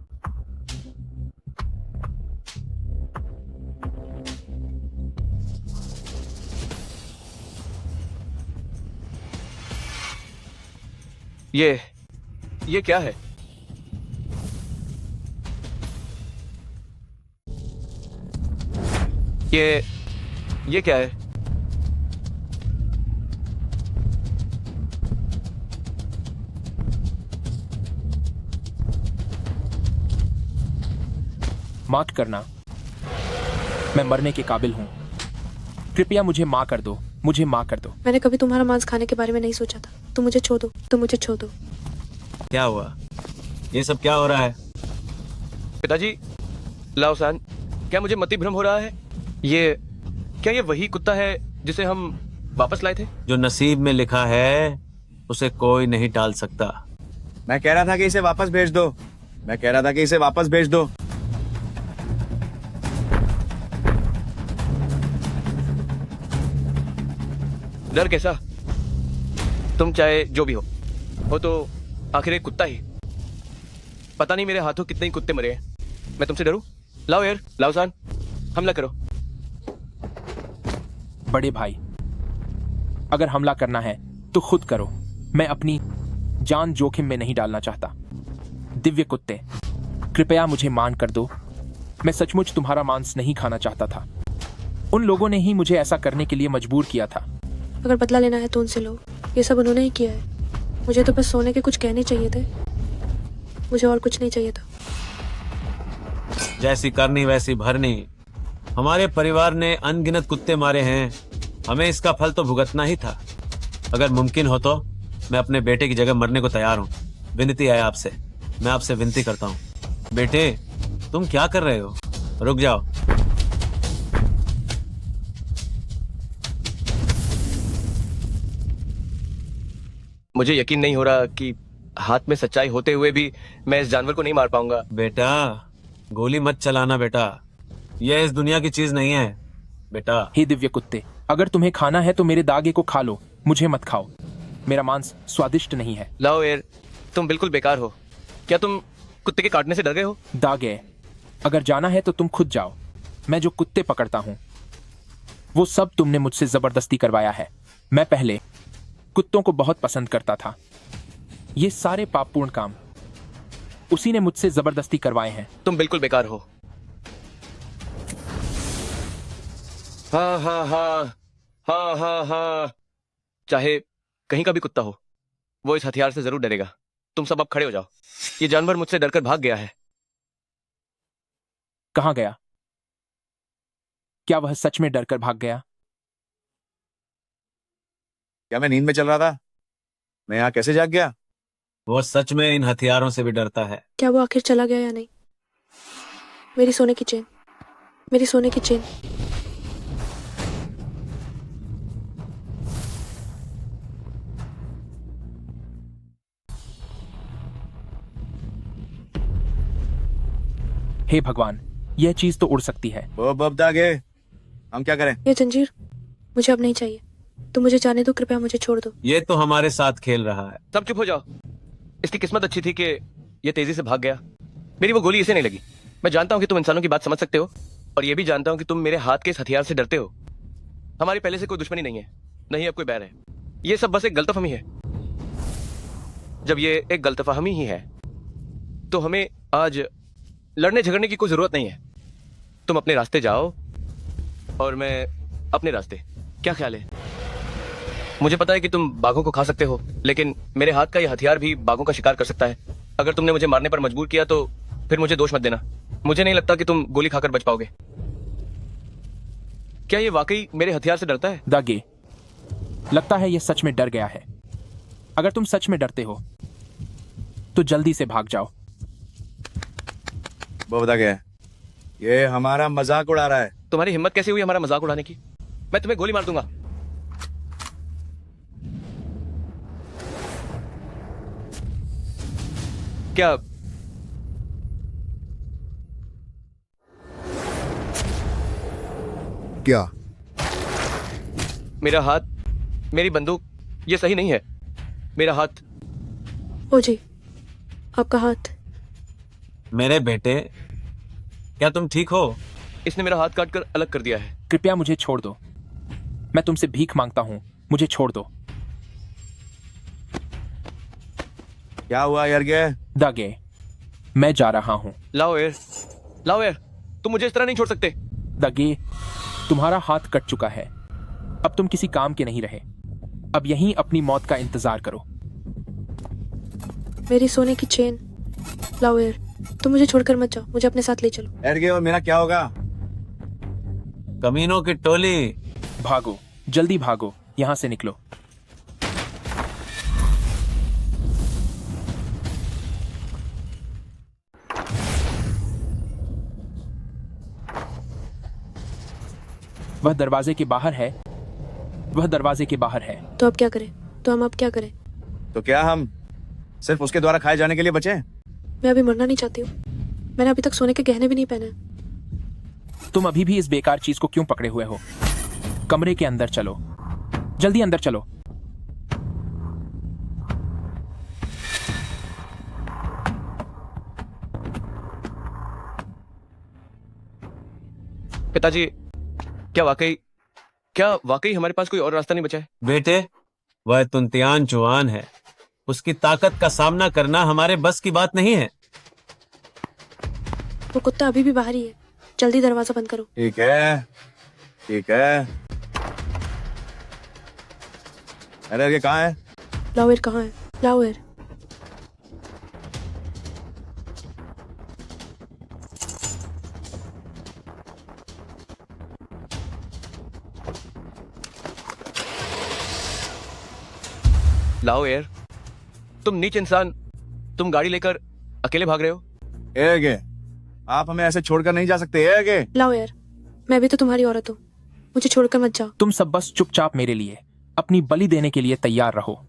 ये क्या है? ये क्या है? माफ करना, मैं मरने के काबिल हूं। कृपया मुझे मां कर दो, मुझे मां कर दो। मैंने कभी तुम्हारा मांस खाने के बारे में नहीं सोचा था। तुम मुझे छोड़ दो, तुम मुझे छोड़ दो। क्या हुआ? ये सब क्या हो रहा है? पिताजी, लाओसान, क्या मुझे मति भ्रम हो रहा है? क्या ये वही कुत्ता है जिसे हम वापस लाए थे? जो नसीब में लिखा है उसे कोई नहीं टाल सकता। मैं कह रहा था कि इसे वापस भेज दो। मैं कह रहा था कि इसे वापस भेज दो। डर कैसा? तुम चाहे जो भी हो तो आखिर एक कुत्ता ही। पता नहीं मेरे हाथों कितने ही कुत्ते मरे हैं। मैं तुमसे डरूं? लाओ यार, लाओसान, हमला करो। बड़े भाई, अगर हमला करना है तो खुद करो। मैं अपनी जान जोखिम में नहीं डालना चाहता। दिव्य कुत्ते, कृपया मुझे मान कर दो। मैं सचमुच तुम्हारा मांस नहीं खाना चाहता था। उन लोगों ने ही मुझे ऐसा करने के लिए मजबूर किया था। अगर बदला लेना है तो उनसे लो। ये सब उन्होंने ही किया है। मुझे तो बस सोने के कुछ कहने चाहिए थे। मुझे और कुछ नहीं चाहिए था। जैसी करनी वैसी भरनी। हमारे परिवार ने अनगिनत कुत्ते मारे हैं, हमें इसका फल तो भुगतना ही था। अगर मुमकिन हो तो मैं अपने बेटे की जगह मरने को तैयार हूँ। विनती है आपसे, मैं आपसे विनती करता हूँ। बेटे, तुम क्या कर रहे हो? रुक जाओ। मुझे यकीन नहीं हो रहा कि हाथ में सच्चाई होते हुए भी मैं इस जानवर को नहीं मार पाऊंगा। बेटा, गोली मत चलाना बेटा, यह इस दुनिया की चीज नहीं है बेटा। हे दिव्य कुत्ते, अगर तुम्हें खाना है तो मेरे दागे को खा लो, मुझे मत खाओ। मेरा मांस स्वादिष्ट नहीं है। लाओ यार, तुम बिल्कुल बेकार हो। क्या तुम कुत्ते के काटने से डर गए हो? दागे, अगर जाना है तो तुम खुद जाओ। मैं जो कुत्ते पकड़ता हूं वो सब तुमने मुझसे जबरदस्ती करवाया है। मैं पहले कुत्तों को बहुत पसंद करता था। ये सारे पापपूर्ण काम उसी ने मुझसे जबरदस्ती करवाए हैं। तुम बिल्कुल बेकार हो। हाँ हाँ हाँ हाँ हाँ हाँ, चाहे कहीं का भी कुत्ता हो, वो इस हथियार से जरूर डरेगा। तुम सब अब खड़े हो जाओ। ये जानवर मुझसे डरकर भाग गया है। कहां गया? क्या वह सच में डरकर भाग गया? क्या मैं नींद में चल रहा था? मैं यहाँ कैसे जाग गया? वो सच में इन हथियारों से भी डरता है। क्या वो आखिर चला गया या नहीं? मेरी सोने की चेन, मेरी सोने की चेन। हे भगवान, यह चीज तो उड़ सकती है। बब दागे, हम क्या करें? ये जंजीर मुझे अब नहीं चाहिए। तुम मुझे जाने दो, कृपया मुझे छोड़ दो। ये तो हमारे साथ खेल रहा है। सब चुप हो जाओ। इसकी किस्मत अच्छी थी कि ये तेजी से भाग गया। मेरी वो गोली इसे नहीं लगी। मैं जानता हूं कि तुम इंसानों की बात समझ सकते हो, और ये भी जानता हूं कि तुम मेरे हाथ के इस हथियार से डरते हो। हमारी पहले से कोई दुश्मनी नहीं है, नहीं अब कोई बैर है। ये सब बस एक गलतफहमी है। जब ये एक गलतफहमी ही है तो हमें आज लड़ने झगड़ने की कोई जरूरत नहीं है। तुम अपने रास्ते जाओ और मैं अपने रास्ते। क्या ख्याल है? मुझे पता है कि तुम बाघों को खा सकते हो, लेकिन मेरे हाथ का यह हथियार भी बाघों का शिकार कर सकता है। अगर तुमने मुझे मारने पर मजबूर किया तो फिर मुझे दोष मत देना। मुझे नहीं लगता कि तुम गोली खाकर बच पाओगे। क्या ये वाकई मेरे हथियार से डरता है? दागे, लगता है यह सच में डर गया है। अगर तुम सच में डरते हो तो जल्दी से भाग जाओ। वो बता क्या है? ये हमारा मजाक उड़ा रहा है। तुम्हारी हिम्मत कैसे हुई हमारा मजाक उड़ाने की? मैं तुम्हें गोली मार दूंगा। क्या क्या? मेरा हाथ, मेरी बंदूक, ये सही नहीं है। मेरा हाथ। ओ जी, आपका हाथ। मेरे बेटे, क्या तुम ठीक हो? इसने मेरा हाथ काट कर अलग कर दिया है। कृपया मुझे छोड़ दो। मैं तुमसे भीख मांगता हूं, मुझे छोड़ दो। क्या हुआ यर्गे? दागे, मैं जा रहा हूं। लाओ एयर, लाओ एयर, तुम मुझे इस तरह नहीं छोड़ सकते। दागे, तुम्हारा हाथ कट चुका है। अब तुम किसी काम के नहीं रहे। अब यहीं अपनी मौत का इंतजार करो। मेरी सोने की चेन। लाओ यार, तुम मुझे छोड़कर मत जाओ, मुझे अपने साथ ले चलो। यर्गे, और मेरा क्या होगा? कमीनों की टोली। भागो, जल्दी भागो, यहां से निकलो। वह दरवाजे के बाहर है। वह दरवाजे के बाहर है। तो अब क्या करें? तो हम अब क्या करें? तो क्या हम सिर्फ उसके द्वारा खाए जाने के लिए बचे हैं? मैं अभी मरना नहीं चाहती हूँ। मैंने अभी तक सोने के गहने भी नहीं पहने। तुम अभी भी इस बेकार चीज को क्यों पकड़े हुए हो? कमरे के अंदर चलो, जल्दी अंदर चलो। पिताजी, क्या वाकई हमारे पास कोई और रास्ता नहीं बचा है? बेटे, वह तुंतियान जुआन है। उसकी ताकत का सामना करना हमारे बस की बात नहीं है। वो कुत्ता अभी भी बाहर ही है। जल्दी दरवाजा बंद करो। ठीक है, ठीक है। अरे ये कहाँ है? लाओ यार, कहाँ है? लाओ यार। लाओ एयर, तुम नीच इंसान, तुम गाड़ी लेकर अकेले भाग रहे हो। यर्गे, आप हमें ऐसे छोड़कर नहीं जा सकते। यर्गे, लाओ यार, मैं भी तो तुम्हारी औरत हूँ, मुझे छोड़कर मत जाओ। तुम सब बस चुपचाप मेरे लिए अपनी बलि देने के लिए तैयार रहो।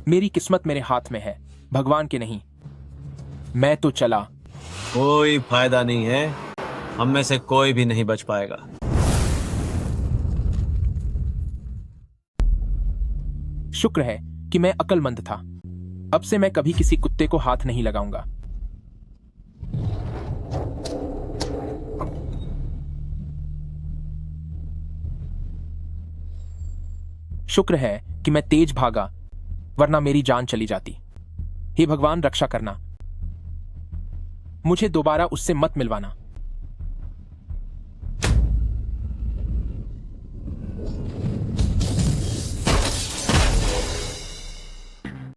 मेरी किस्मत मेरे हाथ में है, भगवान के नहीं। मैं तो चला। कोई फायदा नहीं है, हम में से कोई भी नहीं बच पाएगा। शुक्र है कि मैं अक्लमंद था। अब से मैं कभी किसी कुत्ते को हाथ नहीं लगाऊंगा। शुक्र है कि मैं तेज भागा, वरना मेरी जान चली जाती। हे भगवान, रक्षा करना, मुझे दोबारा उससे मत मिलवाना।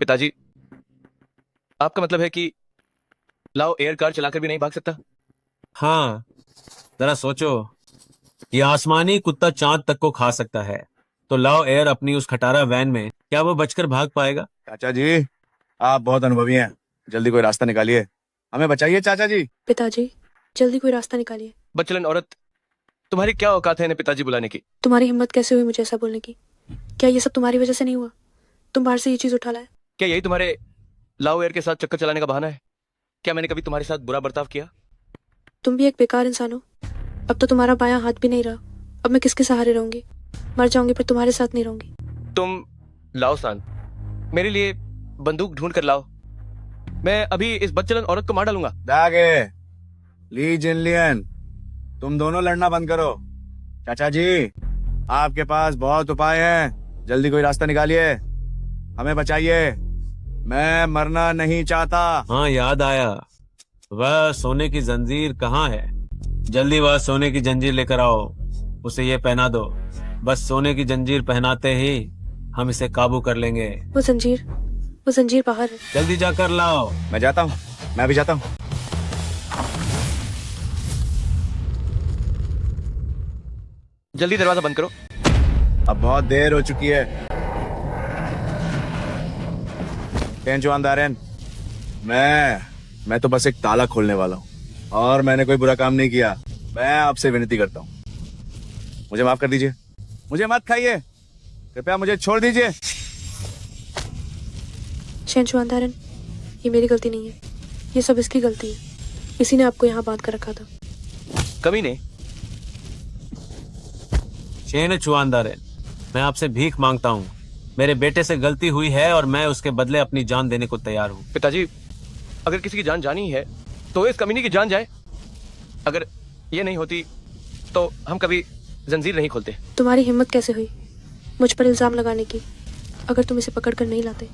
पिताजी, आपका मतलब है कि लाओ एयर कार चलाकर भी नहीं भाग सकता? हाँ, जरा सोचो, ये आसमानी कुत्ता चांद तक को खा सकता है, तो लाओ एयर अपनी उस खटारा वैन में क्या वो बचकर भाग पाएगा? चाचा जी, आप बहुत अनुभवी हैं। जल्दी कोई रास्ता निकालिए, हमें बचाइए चाचा जी। पिताजी, जल्दी कोई रास्ता निकालिए। बचलन औरत, तुम्हारी क्या औकात है इन्हें पिताजी बुलाने की? तुम्हारी हिम्मत कैसे हुई मुझे ऐसा बोलने की? क्या ये सब तुम्हारी वजह से नहीं हुआ? तुम बाहर से ये चीज उठा लाए। क्या यही तुम्हारे लाओ एयर के साथ चक्कर चलाने का बहाना है? क्या मैंने कभी तुम्हारे साथ बुरा बर्ताव किया? तुम भी एक बेकार इंसान हो। अब तो तुम्हारा बायां हाथ भी नहीं रहा। अब मैं किसके सहारे रहूंगी? मर जाऊंगी पर तुम्हारे साथ नहीं रहूंगी। तुम लाओ सान, मेरे लिए बंदूक ढूंढ कर लाओ। मैं अभी इस बदचलन औरत को मार डालूंगा। दागे, ली जिनलियन, तुम दोनों लड़ना बंद करो। चाचा जी, आपके पास बहुत उपाय हैं। जल्दी कोई रास्ता निकालिए, हमें बचाइए। मैं मरना नहीं चाहता। हाँ, याद आया, वह सोने की जंजीर कहाँ है? जल्दी वह सोने की जंजीर लेकर आओ, उसे ये पहना दो। बस सोने की जंजीर पहनाते ही हम इसे काबू कर लेंगे। वो जंजीर बाहर है। जल्दी जाकर लाओ। मैं जाता हूँ, मैं भी जाता हूँ। जल्दी दरवाजा बंद करो। अब बहुत देर हो चुकी है। टेंचुआन दारेन, मैं तो बस एक ताला खोलने वाला हूँ और मैंने कोई बुरा काम नहीं किया। मैं आपसे विनती करता हूँ, मुझे माफ कर दीजिए। मुझे मत खाइए, कृपया मुझे छोड़ दीजिए। शेंचू अंधारन, ये मेरी गलती नहीं है, ये सब इसकी गलती है। इसी ने आपको यहाँ बांध कर रखा था। कमी ने चेन चुआंदार है, मैं आपसे भीख मांगता हूँ। मेरे बेटे से गलती हुई है और मैं उसके बदले अपनी जान देने को तैयार हूँ। पिताजी, अगर किसी की जान जानी है तो इस कमीने की जान जाए। अगर ये नहीं होती तो हम कभी जंजीर नहीं खोलते। तुम्हारी हिम्मत कैसे हुई मुझ पर इल्जाम लगाने की? अगर तुम इसे पकड़ कर नहीं लाते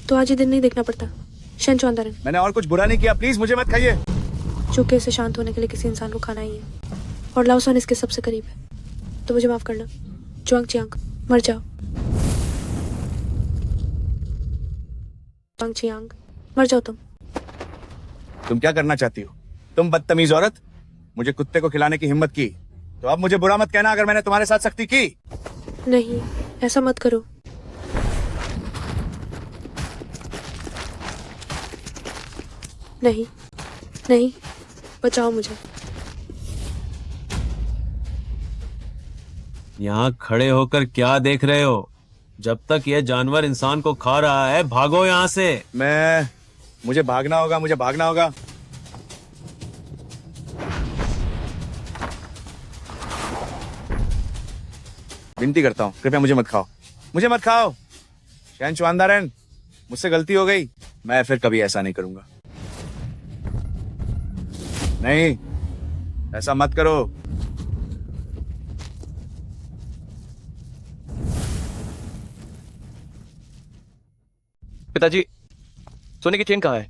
तो आज ये दिन नहीं देखना पड़ता। शेंचू अंधारन, मैंने और कुछ बुरा नहीं किया, प्लीज मुझे मत खाइए। चूंकि इसे शांत होने के लिए किसी इंसान को खाना ही है और लाओसान इसके सबसे करीब है, तो मुझे माफ करना। जुआंग चियांग, मर जाओ। जुआंग चियांग, मर जाओ तुम। तुम क्या करना चाहती हो? तुम बदतमीज औरत, मुझे कुत्ते को खिलाने की हिम्मत की तो अब मुझे बुरा मत कहना अगर मैंने तुम्हारे साथ सख्ती की। नहीं, ऐसा मत करो। नहीं नहीं, बचाओ मुझे। यहाँ खड़े होकर क्या देख रहे हो? जब तक यह जानवर इंसान को खा रहा है, भागो यहाँ से। मुझे भागना होगा, मुझे भागना होगा। विनती करता हूँ, कृपया मुझे मत खाओ, मुझे मत खाओ। शेंचू अंधारन, मुझसे गलती हो गई, मैं फिर कभी ऐसा नहीं करूंगा। नहीं, ऐसा मत करो। पिताजी, सोने की चेन कहाँ है?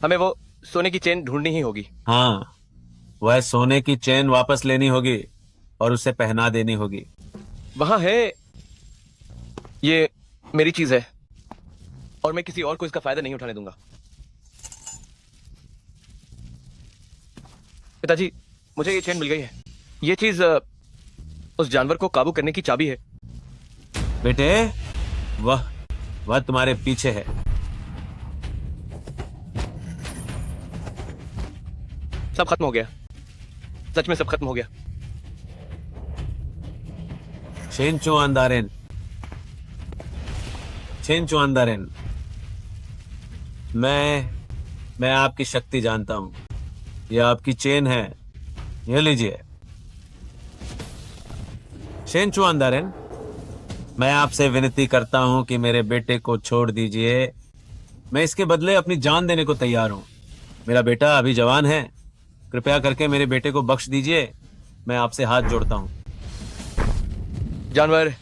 हमें वो सोने की चेन ढूंढनी ही होगी। हाँ, वह सोने की चेन वापस लेनी होगी और उसे पहना देनी होगी। वहां है, ये मेरी चीज है और मैं किसी और को इसका फायदा नहीं उठाने दूंगा। पिताजी, मुझे ये चेन मिल गई है। ये चीज उस जानवर को काबू करने की चाबी है। बेटे, वह तुम्हारे पीछे है। सब खत्म हो गया, सच में सब खत्म हो गया। शेंचू अंधारेन, शेंचू अंधारेन, मैं आपकी शक्ति जानता हूं। यह आपकी चेन है, ये लीजिए। शेंचू अंधारेन, मैं आपसे विनती करता हूं कि मेरे बेटे को छोड़ दीजिए। मैं इसके बदले अपनी जान देने को तैयार हूं। मेरा बेटा अभी जवान है, कृपया करके मेरे बेटे को बख्श दीजिए। मैं आपसे हाथ जोड़ता हूं। जानवर,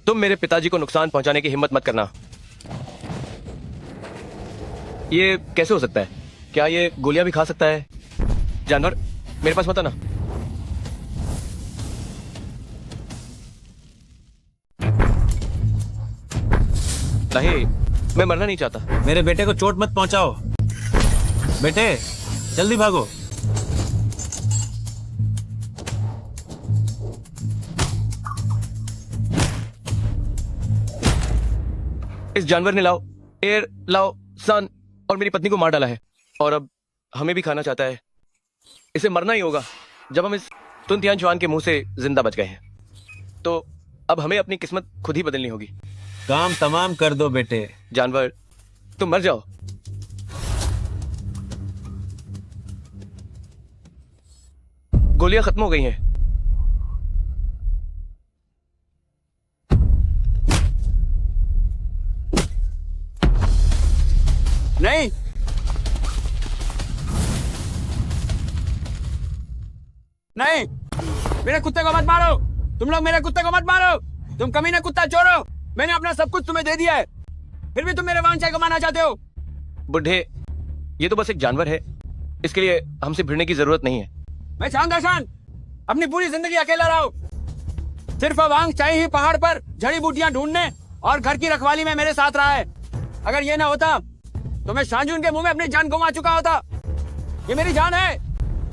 तुम मेरे पिताजी को नुकसान पहुंचाने की हिम्मत मत करना। ये कैसे हो सकता है? क्या ये गोलियां भी खा सकता है? जानवर, मेरे पास मत आना। नहीं, मैं मरना नहीं चाहता। मेरे बेटे को चोट मत पहुंचाओ। बेटे, जल्दी भागो। इस जानवर ने लाओ सन और मेरी पत्नी को मार डाला है और अब हमें भी खाना चाहता है। इसे मरना ही होगा। जब हम इस तुनतियान चुआन के मुंह से जिंदा बच गए हैं तो अब हमें अपनी किस्मत खुद ही बदलनी होगी। काम तमाम कर दो बेटे। जानवर, तुम मर जाओ। गोलियां खत्म हो गई हैं। नहीं, नहीं, मेरे कुत्ते को मत मारो। तुम लोग मेरे कुत्ते को मत मारो। तुम कमीने कुत्ता चोरो। मैंने अपना सब कुछ तुम्हें दे दिया है, फिर भी तुम मेरे वांछा को मारना चाहते हो। बुढ़े, ये तो बस एक जानवर है, इसके लिए हमसे भिड़ने की जरूरत नहीं है। मैं चांदाशान अपनी पूरी जिंदगी अकेला रहा हूँ। सिर्फ वांग चाई ही पहाड़ पर जड़ी बूटियां ढूंढने और घर की रखवाली में मेरे साथ रहा है। अगर ये ना होता तो मैं शांजुन के मुंह में अपनी जान गंवा चुका होता। ये मेरी जान है।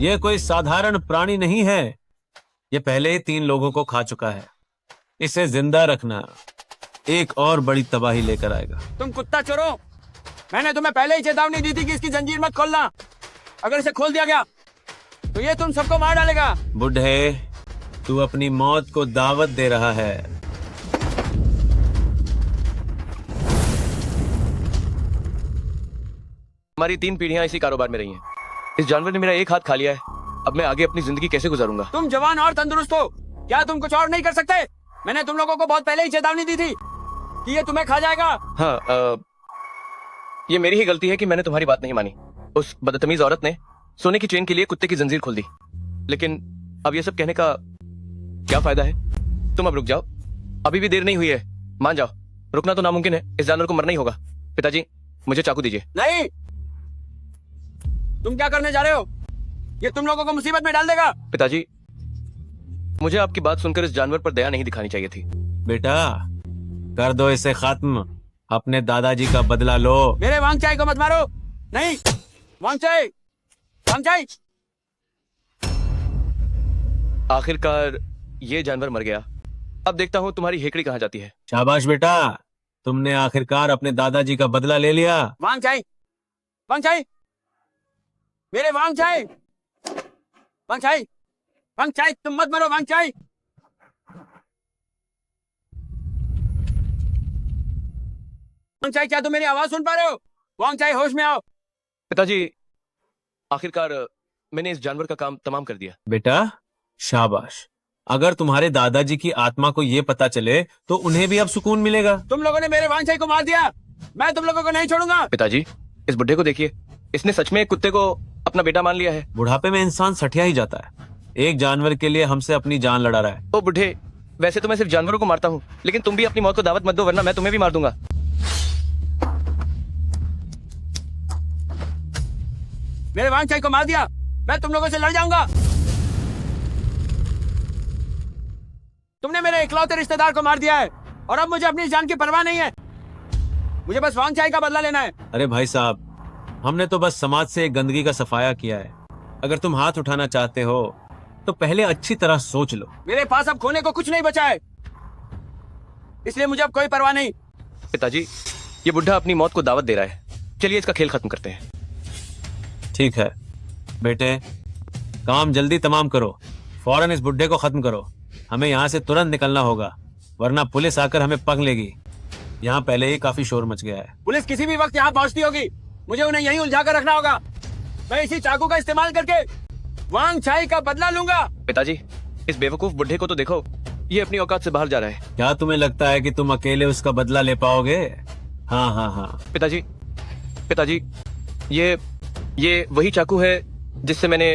यह कोई साधारण प्राणी नहीं है। यह पहले ही 3 लोगों को खा चुका है। इसे जिंदा रखना एक और बड़ी तबाही लेकर आएगा। तुम कुत्ता चोरो, मैंने तुम्हें पहले ही चेतावनी दी थी कि इसकी जंजीर मत खोलना। अगर इसे खोल दिया गया तो ये तुम सबको मार डालेगा। बुढ़े, तू अपनी मौत को दावत दे रहा है। हमारी 3 पीढ़ियां इसी कारोबार में रही हैं। इस जानवर ने मेरा एक हाथ खा लिया है। अब मैं आगे अपनी जिंदगी कैसे गुजारूंगा? तुम जवान और तंदुरुस्त हो, क्या तुम कुछ और नहीं कर सकते? मैंने तुम लोगों को बहुत पहले ही चेतावनी दी थी कि ये तुम्हें खा जाएगा। हाँ, ये मेरी ही गलती है कि मैंने तुम्हारी बात नहीं मानी। उस बदतमीज औरत ने सोने की चेन के लिए कुत्ते की जंजीर खोल दी। लेकिन अब ये सब कहने का क्या फायदा है? तुम अब रुक जाओ, अभी भी देर नहीं हुई है। मान जाओ, रुकना तो नामुमकिन है। इस जानवर को मरना ही होगा। पिताजी, मुझे चाकू दीजिए। नहीं, तुम क्या करने जा रहे हो? ये तुम लोगों को मुसीबत में डाल देगा। पिताजी, मुझे आपकी बात सुनकर इस जानवर पर दया नहीं दिखानी चाहिए थी। बेटा, कर दो इसे खत्म। अपने दादाजी का बदला लो। मेरे वांगचाई को मत मारो। नहीं, वांगचाई, वांगचाई। आखिरकार ये जानवर मर गया। अब देखता हूँ तुम्हारी हेकड़ी कहाँ जाती है। शाबाश बेटा, तुमने आखिरकार अपने दादाजी का बदला ले लिया। वांगचाई, वांगचाई, मेरे वांगचाई, वांगचाई, वांगचाई, तुम मत मरो वांगचाई। वांगचाई, क्या तुम मेरी आवाज सुन पा रहे हो? वांगचाई, होश में आओ। पिताजी, आखिरकार मैंने इस जानवर का काम तमाम कर दिया। बेटा, शाबाश। अगर तुम्हारे दादाजी की आत्मा को ये पता चले तो उन्हें भी अब सुकून मिलेगा। तुम लोगों ने मेरे वांगचाई को मार दिया, मैं तुम लोगों को नहीं छोड़ूंगा। पिताजी, इस बुढ़े को देखिए, इसने सच में एक कुत्ते को अपना बेटा मान लिया है। बुढ़ापे में इंसान सठिया ही जाता है। एक जानवर के लिए हमसे अपनी जान लड़ा रहा है। ओ बुढ़े, वैसे तो मैं सिर्फ जानवरों को मारता हूँ, लेकिन तुम भी अपनी मौत को दावत मत दो, वरना मैं तुम्हें भी मार दूंगा। मेरे वांगचाई को मार दिया, मैं तुम लोगों से लड़ जाऊंगा। तुमने मेरे इकलौते रिश्तेदार को मार दिया है और अब मुझे अपनी जान की परवाह नहीं है। मुझे बस वांगचाई का बदला लेना है। अरे भाई साहब, हमने तो बस समाज से एक गंदगी का सफाया किया है। अगर तुम हाथ उठाना चाहते हो तो पहले अच्छी तरह सोच लो। मेरे पास अब खोने को कुछ नहीं बचा है, इसलिए मुझे अब कोई परवाह नहीं। पिताजी, ये बुढ़ा अपनी मौत को दावत दे रहा है। चलिए इसका खेल खत्म करते हैं। ठीक है बेटे, काम जल्दी तमाम करो। फौरन इस बुढ़े को खत्म करो। हमें यहाँ से तुरंत निकलना होगा, वरना पुलिस आकर हमें पकड़ लेगी। यहाँ पहले ही काफी शोर मच गया है। पुलिस किसी भी वक्त यहाँ पहुँचती होगी, मुझे उन्हें यहीं उलझा कर रखना होगा। मैं इसी चाकू का इस्तेमाल करके वांगचाई का बदला लूंगा। पिताजी, इस बेवकूफ बुढ़े को तो देखो, ये अपनी औकात से बाहर जा रहा है। क्या तुम्हें लगता है कि तुम अकेले उसका बदला ले पाओगे? हाँ हाँ हाँ। पिताजी, पिताजी, ये वही चाकू है जिससे मैंने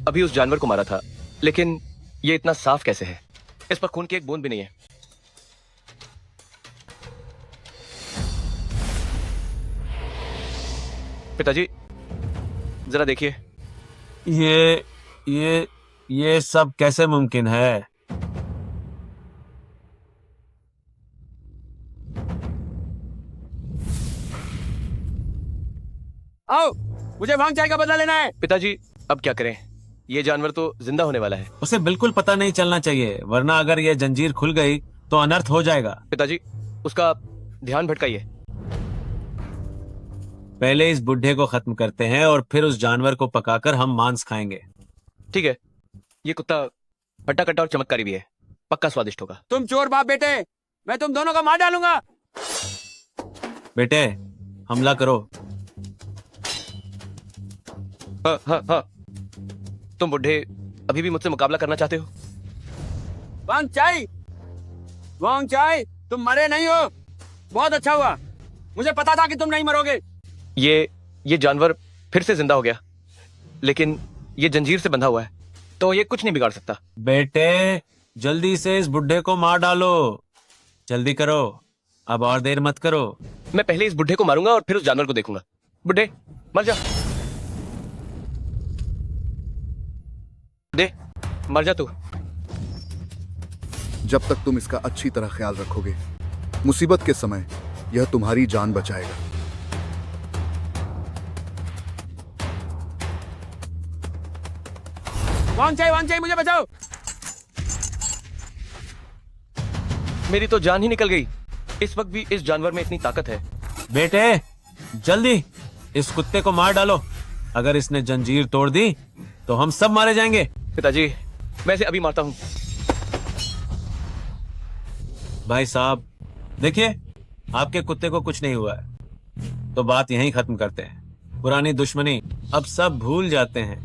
अभी उस जानवर को मारा था, लेकिन ये इतना साफ कैसे है? इस पर खून की एक बूंद भी नहीं है। पिताजी, जरा देखिए। ये सब कैसे मुमकिन है? आओ, मुझे वांगचाई का बदला लेना है। पिताजी, अब क्या करें? ये जानवर तो जिंदा होने वाला है। उसे बिल्कुल पता नहीं चलना चाहिए, वरना अगर ये जंजीर खुल गई तो अनर्थ हो जाएगा। पिताजी, उसका ध्यान भटकाइए। पहले इस बुढ़े को खत्म करते हैं और फिर उस जानवर को पकाकर हम मांस खाएंगे। ठीक है, ये कुत्ता हट्टा कट्टा और चमत्कारी भी है, पक्का स्वादिष्ट होगा। तुम चोर बाप बेटे, मैं तुम दोनों को मार डालूंगा। बेटे, हमला करो। हाँ हाँ हाँ, तुम बुढ़े अभी भी मुझसे मुकाबला करना चाहते हो? वांगचाई, वांगचाई, तुम मरे नहीं हो। बहुत अच्छा हुआ, मुझे पता था कि तुम नहीं मरोगे। ये जानवर फिर से जिंदा हो गया, लेकिन ये जंजीर से बंधा हुआ है, तो ये कुछ नहीं बिगाड़ सकता। बेटे, जल्दी से इस बुढ़े को मार डालो। जल्दी करो, अब और देर मत करो। मैं पहले इस बुढ़े को मारूंगा और फिर उस जानवर को देखूंगा। बुढ़े, मर जा। दे, मर जा तू। जब तक तुम इसका अच्छी तरह ख्याल रखोगे, मुसीबत के समय यह तुम्हारी जान बचाएगा। वांगचाई, वांगचाई, मुझे बचाओ। मेरी तो जान ही निकल गई। इस वक्त भी इस जानवर में इतनी ताकत है। बेटे, जल्दी इस कुत्ते को मार डालो। अगर इसने जंजीर तोड़ दी तो हम सब मारे जाएंगे। पिताजी मैं इसे अभी मारता हूँ। भाई साहब देखिए, आपके कुत्ते को कुछ नहीं हुआ है तो बात यहीं खत्म करते हैं। पुरानी दुश्मनी अब सब भूल जाते हैं।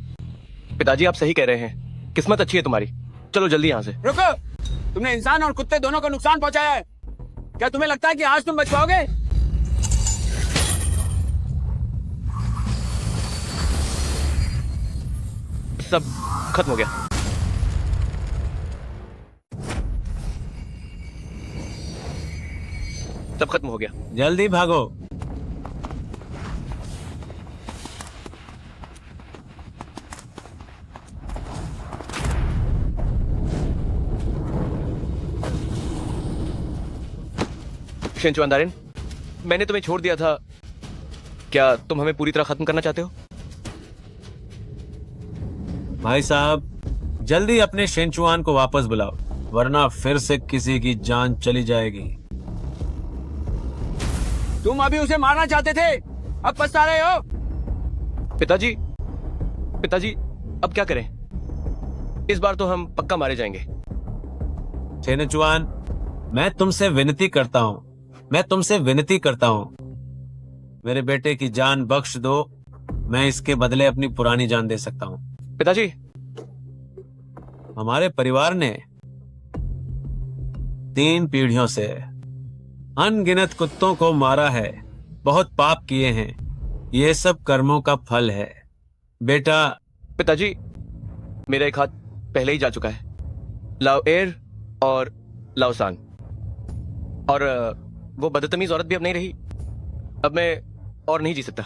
पिताजी आप सही कह रहे हैं, किस्मत अच्छी है तुम्हारी। चलो जल्दी यहाँ से। रुको, तुमने इंसान और कुत्ते दोनों को नुकसान पहुंचाया है। क्या तुम्हें लगता है कि आज तुम बच पाओगे? सब खत्म हो गया। सब खत्म हो गया। जल्दी भागो। शिनचुआन दारेन, मैंने तुम्हें छोड़ दिया था, क्या तुम हमें पूरी तरह खत्म करना चाहते हो? भाई साहब जल्दी अपने शेनचुआन को वापस बुलाओ, वरना फिर से किसी की जान चली जाएगी। तुम अभी उसे मारना चाहते थे, अब पछता रहे हो। पिताजी, पिताजी अब क्या करें? इस बार तो हम पक्का मारे जाएंगे। शेनचुआन मैं तुमसे विनती करता हूँ, मैं तुमसे विनती करता हूँ, मेरे बेटे की जान बख्श दो। मैं इसके बदले अपनी पुरानी जान दे सकता हूँ। पिताजी हमारे परिवार ने 3 पीढ़ियों से अनगिनत कुत्तों को मारा है, बहुत पाप किए हैं। ये सब कर्मों का फल है बेटा। पिताजी मेरा एक हाथ पहले ही जा चुका है, लाओ एर और लाओ सान, और वो बदतमीज औरत भी अब नहीं रही। अब मैं और नहीं जी सकता।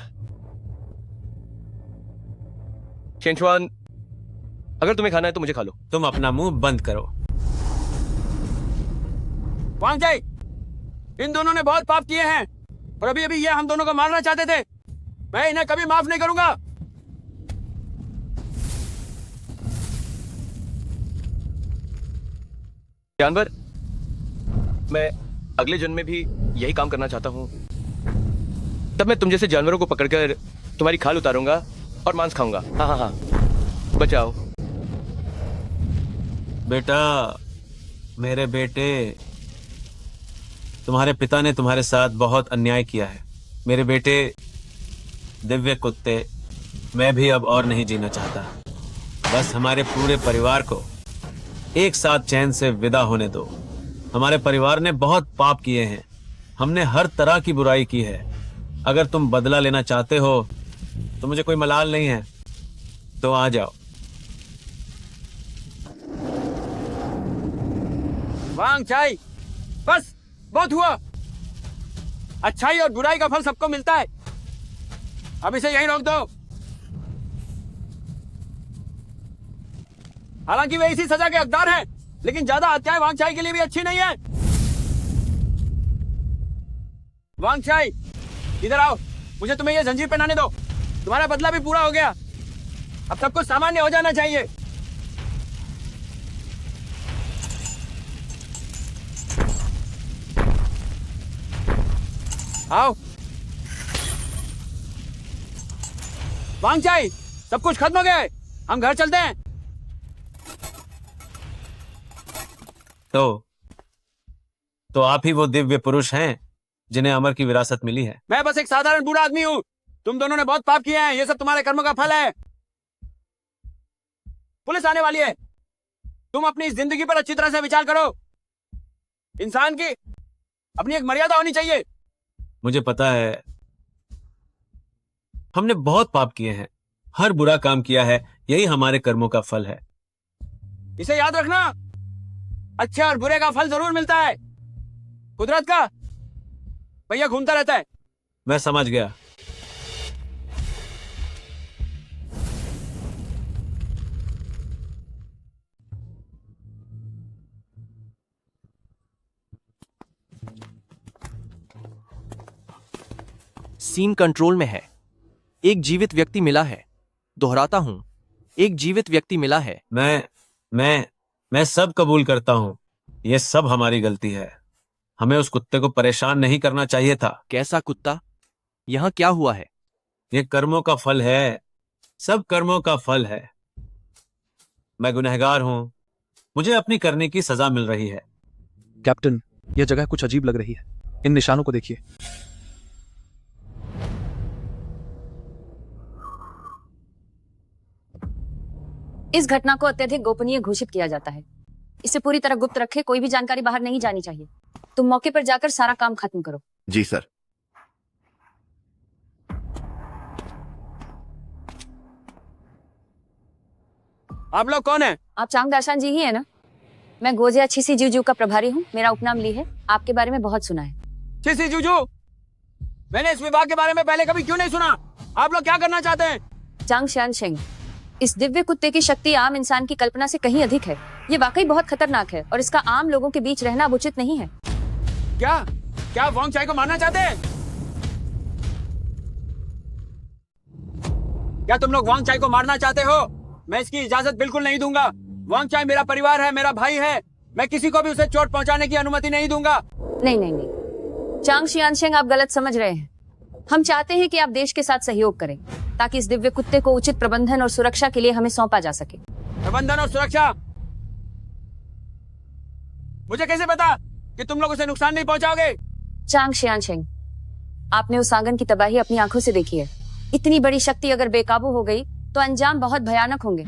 शेनचुआन अगर तुम्हें खाना है तो मुझे खा लो। तुम अपना मुंह बंद करो। वांग जाई, इन दोनों ने बहुत पाप किए हैं और अभी अभी ये हम दोनों को मारना चाहते थे। मैं इन्हें कभी माफ नहीं करूंगा। जानवर, मैं अगले जन्म में भी यही काम करना चाहता हूं। तब मैं तुम जैसे जानवरों को पकड़कर तुम्हारी खाल उतारूंगा और मांस खाऊंगा। हाँ हाँ हाँ, बचाओ। बेटा, मेरे बेटे, तुम्हारे पिता ने तुम्हारे साथ बहुत अन्याय किया है। मेरे बेटे दिव्य कुत्ते, मैं भी अब और नहीं जीना चाहता। बस हमारे पूरे परिवार को एक साथ चैन से विदा होने दो। हमारे परिवार ने बहुत पाप किए हैं, हमने हर तरह की बुराई की है। अगर तुम बदला लेना चाहते हो तो मुझे कोई मलाल नहीं है, तो आ जाओ। वांग चाई, बस बहुत हुआ। अच्छाई और बुराई का फल सबको मिलता है। अब इसे यहीं रोक दो। हालांकि वे इसी सजा के हकदार हैं, लेकिन ज्यादा हत्याएं वांग चाई के लिए भी अच्छी नहीं है। वांग चाई, इधर आओ। मुझे तुम्हें ये जंजीर पहनाने दो। तुम्हारा बदला भी पूरा हो गया, अब सब कुछ सामान्य हो जाना चाहिए। आओ। वांग चाई, सब कुछ खत्म हो गया है, हम घर चलते हैं। तो आप ही वो दिव्य पुरुष हैं जिन्हें अमर की विरासत मिली है। मैं बस एक साधारण बूढ़ा आदमी हूँ। तुम दोनों ने बहुत पाप किए हैं, ये सब तुम्हारे कर्मों का फल है। पुलिस आने वाली है, तुम अपनी इस जिंदगी पर अच्छी तरह से विचार करो। इंसान की अपनी एक मर्यादा होनी चाहिए। मुझे पता है हमने बहुत पाप किए हैं, हर बुरा काम किया है, यही हमारे कर्मों का फल है। इसे याद रखना, अच्छे और बुरे का फल जरूर मिलता है। कुदरत का पहिया घूमता रहता है। मैं समझ गया। सीन कंट्रोल में है। एक जीवित व्यक्ति मिला है। दोहराता हूं, एक जीवित व्यक्ति मिला है। मैं सब कबूल करता हूं, ये सब हमारी गलती है। हमें उस कुत्ते को परेशान नहीं करना चाहिए था। कैसा कुत्ता? यहां क्या हुआ है? ये कर्मों का फल है, सब कर्मों का फल है। मैं गुनहगार हूँ, मुझे अपनी करने की सजा मिल रही है। कैप्टन, यह जगह कुछ अजीब लग रही है। इन निशानों को देखिए। इस घटना को अत्यधिक गोपनीय घोषित किया जाता है। इसे पूरी तरह गुप्त रखे, कोई भी जानकारी बाहर नहीं जानी चाहिए। तुम मौके पर जाकर सारा काम खत्म करो। जी सर। आप लोग कौन है? आप चांग दाशान जी ही है ना? मैं गोजिया छिसी जीजू का प्रभारी हूँ। मेरा उपनाम ली है। आपके बारे में बहुत सुना है। छिसी जूजू, मैंने इस विभाग के बारे में पहले कभी क्यों नहीं सुना? आप लोग क्या करना चाहते हैं? चांग श्यान शेंग, इस दिव्य कुत्ते की शक्ति आम इंसान की कल्पना से कहीं अधिक है। ये वाकई बहुत खतरनाक है और इसका आम लोगों के बीच रहना अब उचित नहीं है। क्या क्या आप वांग चाई को मारना चाहते हैं? क्या तुम लोग वांग चाई को मारना चाहते हो? मैं इसकी इजाजत बिल्कुल नहीं दूंगा। वांग चाई मेरा परिवार है, मेरा भाई है। मैं किसी को भी उसे चोट पहुंचाने की अनुमति नहीं दूंगा। नहीं नहीं नहीं, चांग शियान शेंग, आप गलत समझ रहे हैं। हम चाहते हैं कि आप देश के साथ सहयोग करें ताकि इस दिव्य कुत्ते को उचित प्रबंधन और सुरक्षा के लिए हमें सौंपा जा सके। प्रबंधन और सुरक्षा? मुझे कैसे पता कि तुम लोग उसे नुकसान नहीं पहुंचाओगे? चांग शियान शेंग, आपने उस आंगन की तबाही अपनी आंखों से देखी है। इतनी बड़ी शक्ति अगर बेकाबू हो गई तो अंजाम बहुत भयानक होंगे।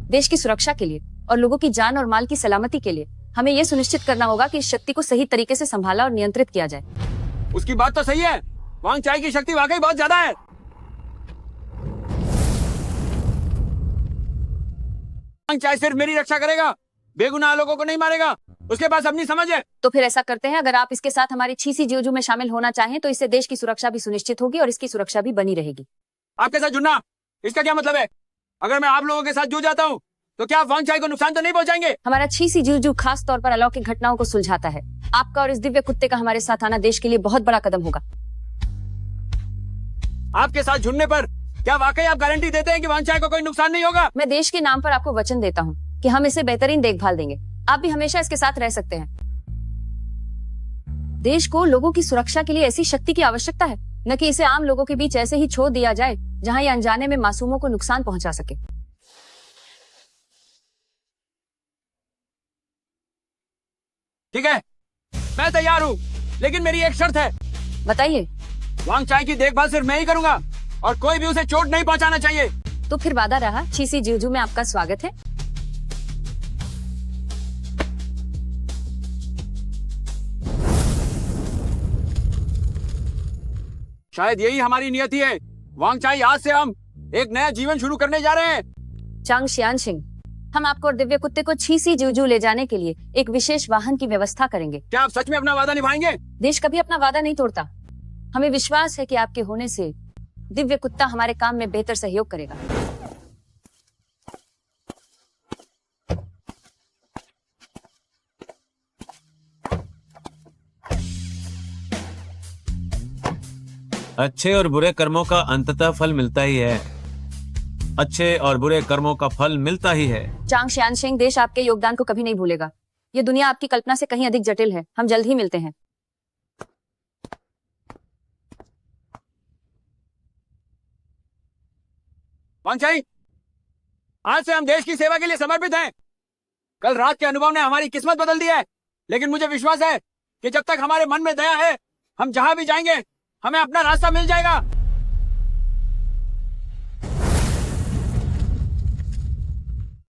देश की सुरक्षा के लिए और लोगों की जान और माल की सलामती के लिए हमें यह सुनिश्चित करना होगा कि इस शक्ति को सही तरीके से संभाला और नियंत्रित किया जाए। उसकी बात तो सही है। वांग चाई की शक्ति वाकई बहुत ज्यादा है। वांग चाई सिर्फ मेरी रक्षा करेगा, बेगुनाह लोगों को नहीं मारेगा। उसके पास अपनी समझ है। तो फिर ऐसा करते हैं, अगर आप इसके साथ हमारी छीसी जीजू में शामिल होना चाहें तो इससे देश की सुरक्षा भी सुनिश्चित होगी और इसकी सुरक्षा भी बनी रहेगी। आपके साथ जुड़ना, इसका क्या मतलब है? अगर मैं आप लोगों के साथ जुड़ जाता हूँ तो क्या आप वांग चाई को नुकसान तो नहीं पहुंचाएंगे? हमारा छीसी जीजू खास तौर पर अलौकिक घटनाओं को सुलझाता है। आपका और इस दिव्य कुत्ते का हमारे साथ आना देश के लिए बहुत बड़ा कदम होगा। आपके साथ जुड़ने पर क्या वाकई आप गारंटी देते हैं कि वांग चाई को कोई नुकसान नहीं होगा? मैं देश के नाम पर आपको वचन देता हूँ कि हम इसे बेहतरीन देखभाल देंगे। आप भी हमेशा इसके साथ रह सकते हैं। देश को लोगों की सुरक्षा के लिए ऐसी शक्ति की आवश्यकता है, न कि इसे आम लोगों के बीच ऐसे ही छोड़ दिया जाए जहां ये अनजाने में मासूमों को नुकसान पहुंचा सके। ठीक है, मैं तैयार हूँ, लेकिन मेरी एक शर्त है। बताइए। वांग चाई की देखभाल सिर्फ मैं ही करूंगा और कोई भी उसे चोट नहीं पहुंचाना चाहिए। तो फिर वादा रहा। छीसी जीजू में आपका स्वागत है। शायद यही हमारी नियति है। वांग चाई, आज से हम एक नया जीवन शुरू करने जा रहे हैं। चांग शियान सिंह, हम आपको और दिव्य कुत्ते को छीसी जीजू ले जाने के लिए एक विशेष वाहन की व्यवस्था करेंगे। क्या आप सच में अपना वादा निभाएंगे? देश कभी अपना वादा नहीं तोड़ता। हमें विश्वास है कि आपके होने से दिव्य कुत्ता हमारे काम में बेहतर सहयोग करेगा। अच्छे और बुरे कर्मों का अंततः फल मिलता ही है। अच्छे और बुरे कर्मों का फल मिलता ही है। चांग शियान सिंह, देश आपके योगदान को कभी नहीं भूलेगा। ये दुनिया आपकी कल्पना से कहीं अधिक जटिल है। हम जल्द ही मिलते हैं। वांग चाई, आज से हम देश की सेवा के लिए समर्पित हैं। कल रात के अनुभव ने हमारी किस्मत बदल दी है, लेकिन मुझे विश्वास है कि जब तक हमारे मन में दया है, हम जहां भी जाएंगे हमें अपना रास्ता मिल जाएगा।